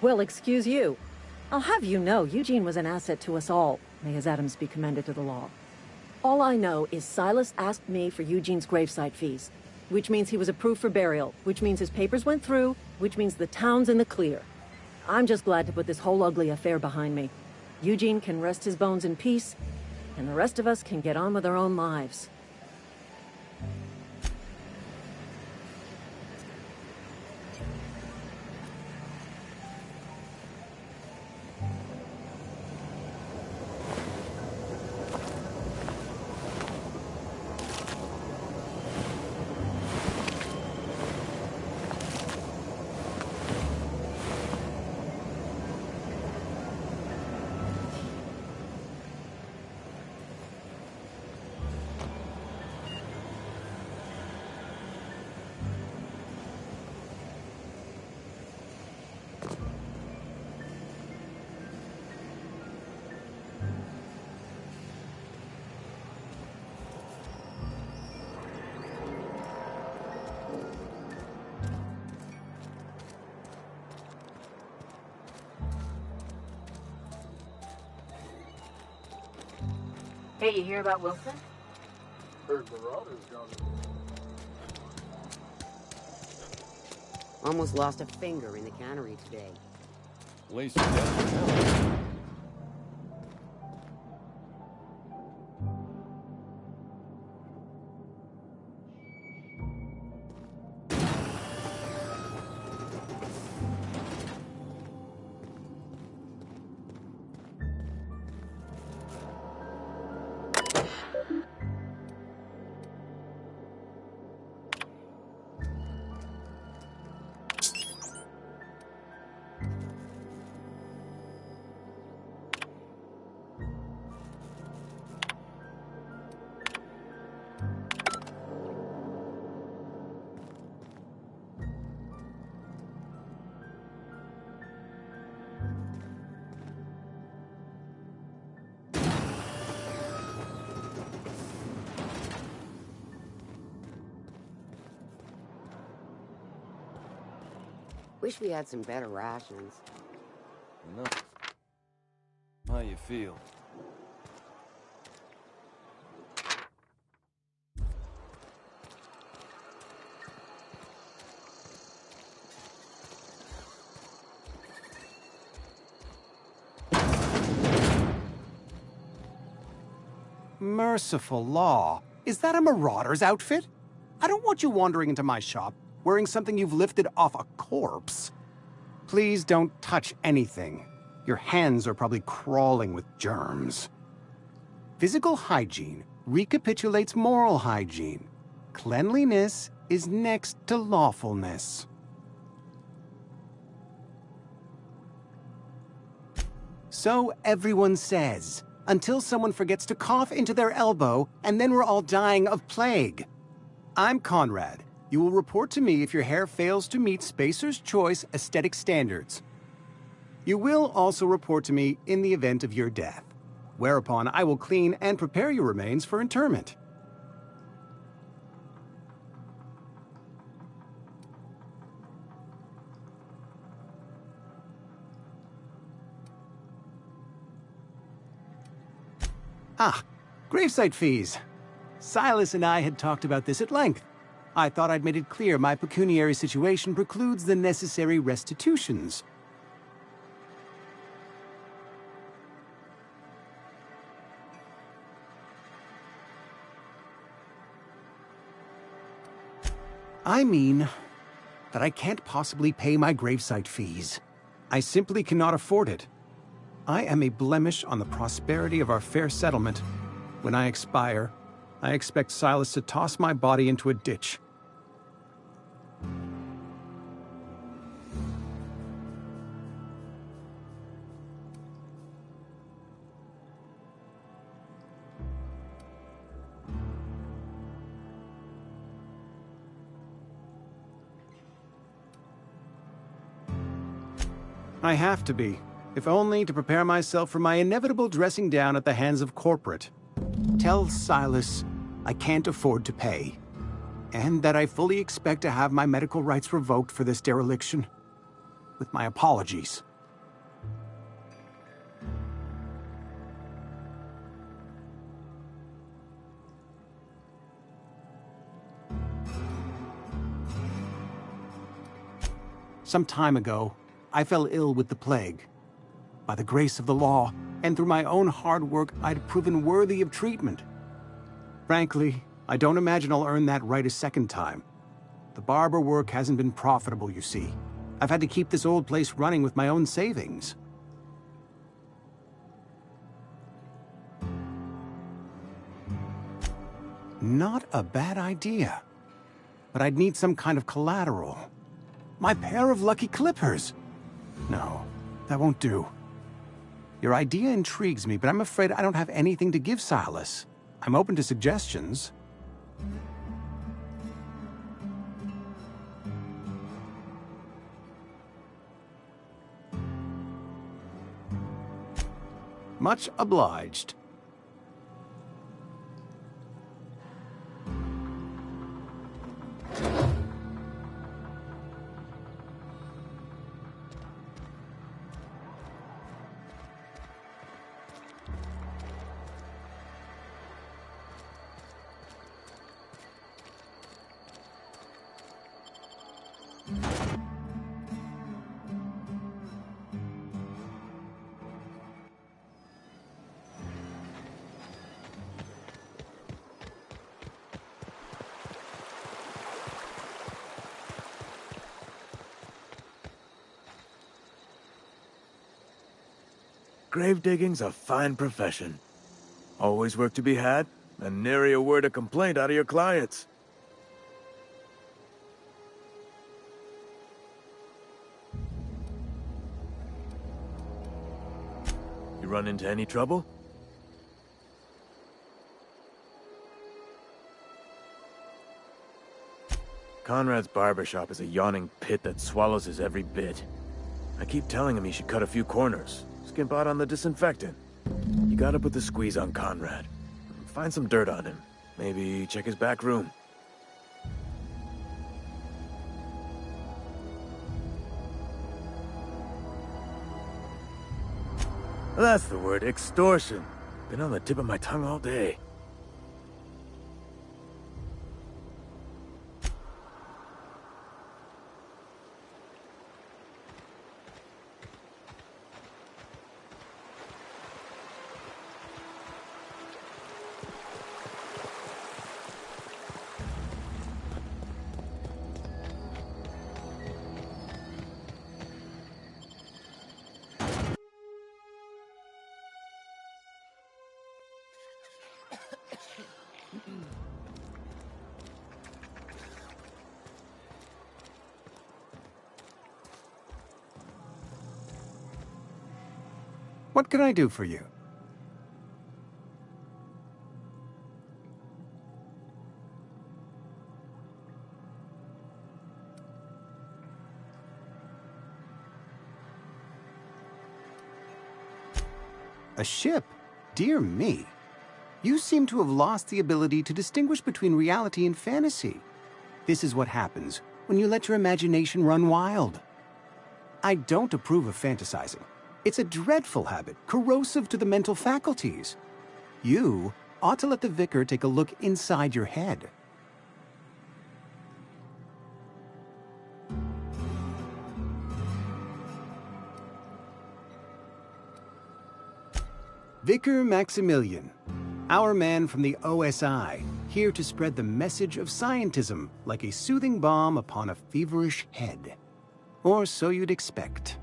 Well, excuse you. I'll have you know, Eugene was an asset to us all. May his atoms be commended to the law. All I know is Silas asked me for Eugene's gravesite fees, which means he was approved for burial, which means his papers went through, which means the town's in the clear. I'm just glad to put this whole ugly affair behind me. Eugene can rest his bones in peace, and the rest of us can get on with our own lives. Hey, you hear about Wilson? Heard Marauders gone. Almost lost a finger in the cannery today. At least you got Wish we had some better rations. No. How you feel? Merciful law. Is that a Marauder's outfit? I don't want you wandering into my shop wearing something you've lifted off a corpse. Please don't touch anything. Your hands are probably crawling with germs. Physical hygiene recapitulates moral hygiene. Cleanliness is next to lawfulness. So everyone says, until someone forgets to cough into their elbow, and then we're all dying of plague. I'm Conrad. You will report to me if your hair fails to meet Spacer's Choice aesthetic standards. You will also report to me in the event of your death, whereupon I will clean and prepare your remains for interment. Ah, gravesite fees. Silas and I had talked about this at length. I thought I'd made it clear my pecuniary situation precludes the necessary restitutions. I mean that I can't possibly pay my gravesite fees. I simply cannot afford it. I am a blemish on the prosperity of our fair settlement. When I expire, I expect Silas to toss my body into a ditch. I have to be, if only to prepare myself for my inevitable dressing down at the hands of corporate. Tell Silas I can't afford to pay, and that I fully expect to have my medical rights revoked for this dereliction. With my apologies. Some time ago, I fell ill with the plague. By the grace of the law, and through my own hard work, I'd proven worthy of treatment. Frankly, I don't imagine I'll earn that right a second time. The barber work hasn't been profitable, you see. I've had to keep this old place running with my own savings. Not a bad idea. But I'd need some kind of collateral. My pair of lucky clippers! No, that won't do. Your idea intrigues me, but I'm afraid I don't have anything to give Silas. I'm open to suggestions. Much obliged. Grave digging's a fine profession. Always work to be had, and nary a word of complaint out of your clients. You run into any trouble? Conrad's barbershop is a yawning pit that swallows his every bit. I keep telling him he should cut a few corners, skimp out on the disinfectant. You gotta put the squeeze on Conrad. Find some dirt on him. Maybe check his back room. That's the word, extortion. Been on the tip of my tongue all day. What can I do for you? A ship? Dear me. You seem to have lost the ability to distinguish between reality and fantasy. This is what happens when you let your imagination run wild. I don't approve of fantasizing. It's a dreadful habit, corrosive to the mental faculties. You ought to let the vicar take a look inside your head. Vicar Maximilian, our man from the OSI, here to spread the message of scientism like a soothing balm upon a feverish head. Or so you'd expect.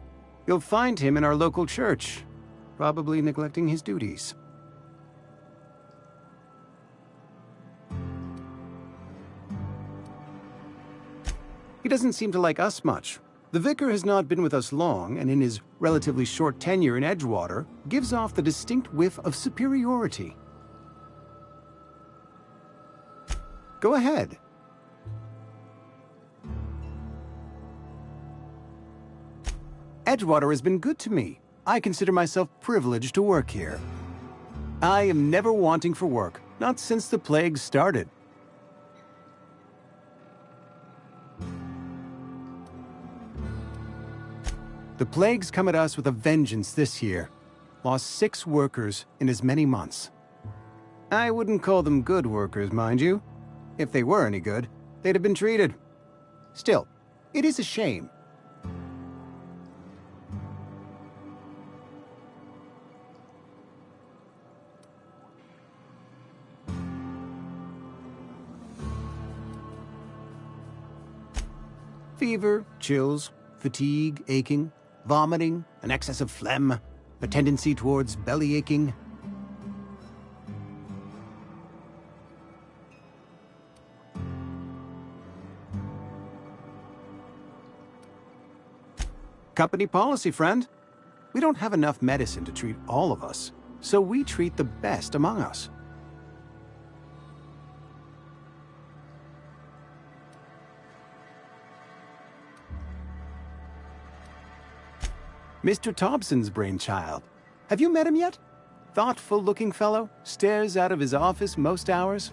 You'll find him in our local church, probably neglecting his duties. He doesn't seem to like us much. The vicar has not been with us long, and in his relatively short tenure in Edgewater, gives off the distinct whiff of superiority. Go ahead. Edgewater has been good to me. I consider myself privileged to work here. I am never wanting for work, not since the plague started. The plague's come at us with a vengeance this year. Lost 6 workers in as many months. I wouldn't call them good workers, mind you. If they were any good, they'd have been treated. Still, it is a shame. Fever, chills, fatigue, aching, vomiting, an excess of phlegm, a tendency towards belly aching. Company policy, friend. We don't have enough medicine to treat all of us, so we treat the best among us. Mr. Thompson's brainchild. Have you met him yet? Thoughtful-looking fellow, stares out of his office most hours.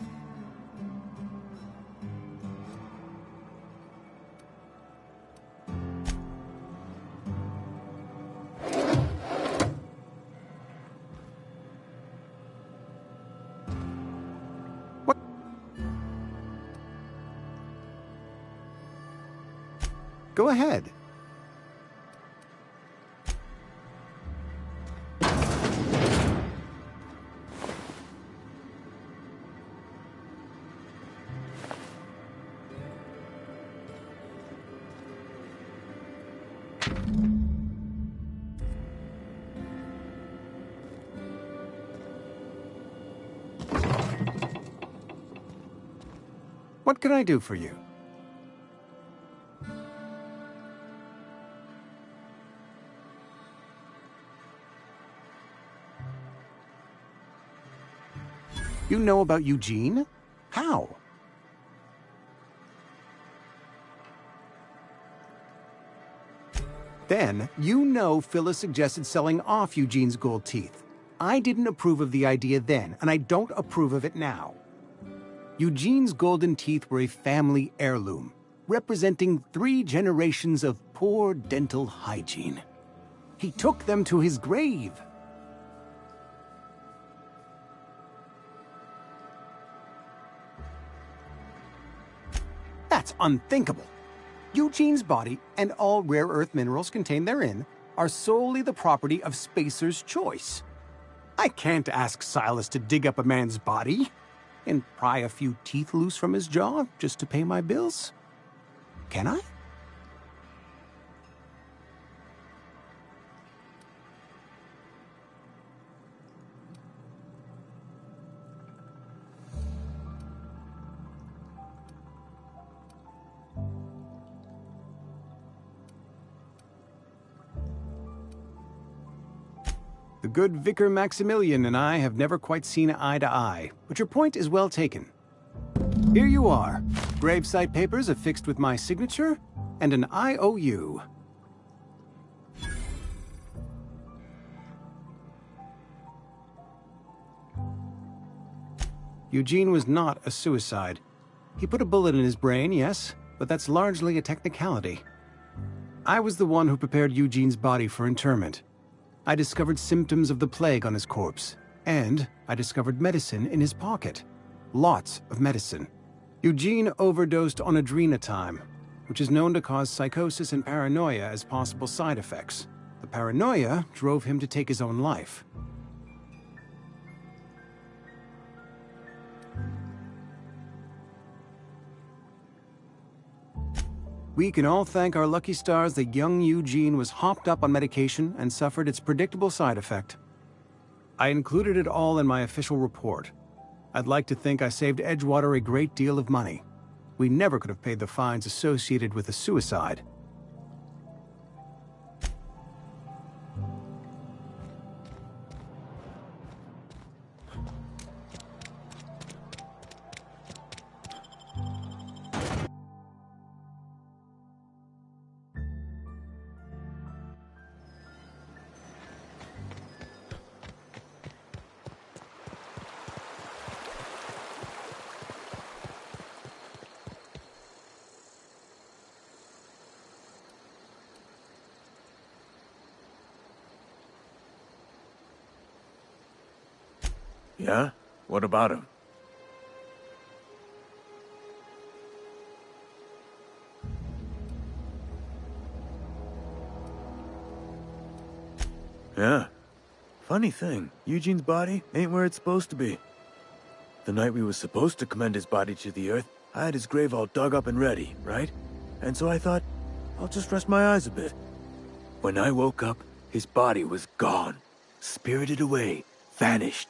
What? Go ahead. What can I do for you? You know about Eugene? How? Then, you know Phyllis suggested selling off Eugene's gold teeth. I didn't approve of the idea then, and I don't approve of it now. Eugene's golden teeth were a family heirloom, representing 3 generations of poor dental hygiene. He took them to his grave. That's unthinkable. Eugene's body and all rare earth minerals contained therein are solely the property of Spacer's Choice. I can't ask Silas to dig up a man's body and pry a few teeth loose from his jaw just to pay my bills. Can I? The good Vicar Maximilian and I have never quite seen eye to eye, but your point is well taken. Here you are. Gravesite papers affixed with my signature, and an IOU. Eugene was not a suicide. He put a bullet in his brain, yes, but that's largely a technicality. I was the one who prepared Eugene's body for interment. I discovered symptoms of the plague on his corpse, and I discovered medicine in his pocket. Lots of medicine. Eugene overdosed on adrenatime, which is known to cause psychosis and paranoia as possible side effects. The paranoia drove him to take his own life. We can all thank our lucky stars that young Eugene was hopped up on medication and suffered its predictable side effect. I included it all in my official report. I'd like to think I saved Edgewater a great deal of money. We never could have paid the fines associated with the suicide. Yeah? What about him? Yeah. Funny thing, Eugene's body ain't where it's supposed to be. The night we was supposed to commend his body to the earth, I had his grave all dug up and ready, right? And so I thought, I'll just rest my eyes a bit. When I woke up, his body was gone. Spirited away. Vanished.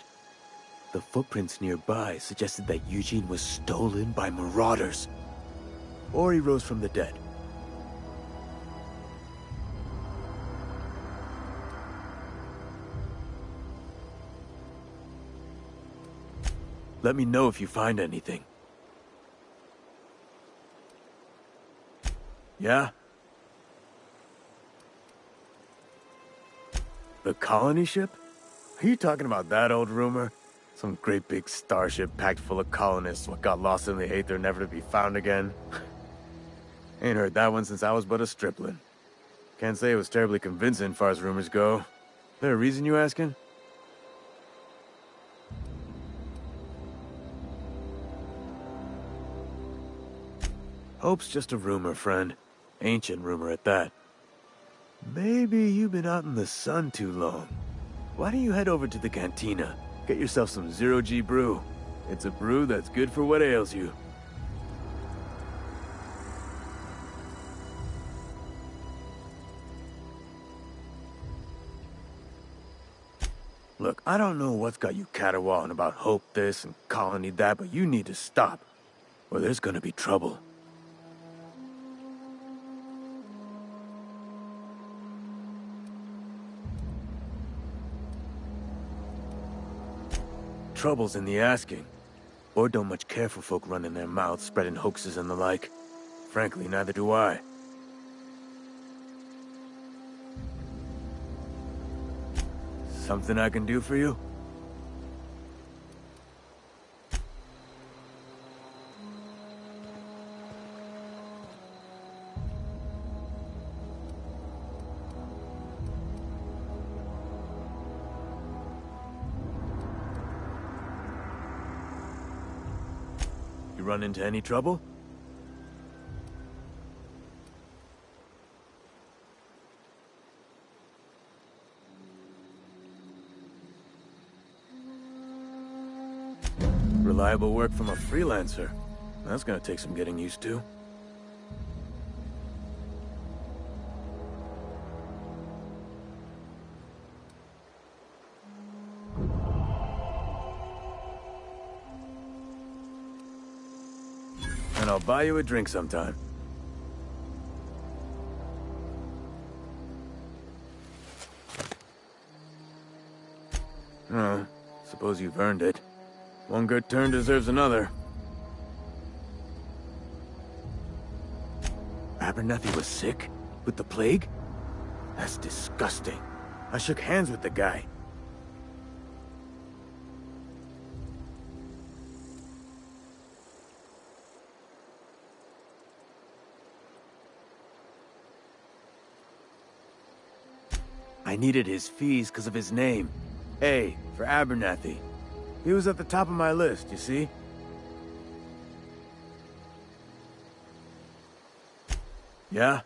The footprints nearby suggested that Eugene was stolen by marauders. Or he rose from the dead. Let me know if you find anything. Yeah? The colony ship? Are you talking about that old rumor? Some great big starship packed full of colonists what got lost in the aether never to be found again? Ain't heard that one since I was but a stripling. Can't say it was terribly convincing far as rumors go. There a reason you asking? Hope's just a rumor, friend. Ancient rumor at that. Maybe you've been out in the sun too long. Why don't you head over to the cantina? Get yourself some Zero-G brew. It's a brew that's good for what ails you. Look, I don't know what's got you caterwauling about Hope this and Colony that, but you need to stop. or there's gonna be trouble. Trouble's in the asking. Or don't much care for folk running their mouths, spreading hoaxes and the like. Frankly, neither do I. Something I can do for you? You run into any trouble? Reliable work from a freelancer. That's gonna take some getting used to. And I'll buy you a drink sometime. Oh, suppose you've earned it. One good turn deserves another. Abernathy was sick? With the plague? That's disgusting. I shook hands with the guy. I needed his fees because of his name. A, for Abernathy. He was at the top of my list, you see? Yeah?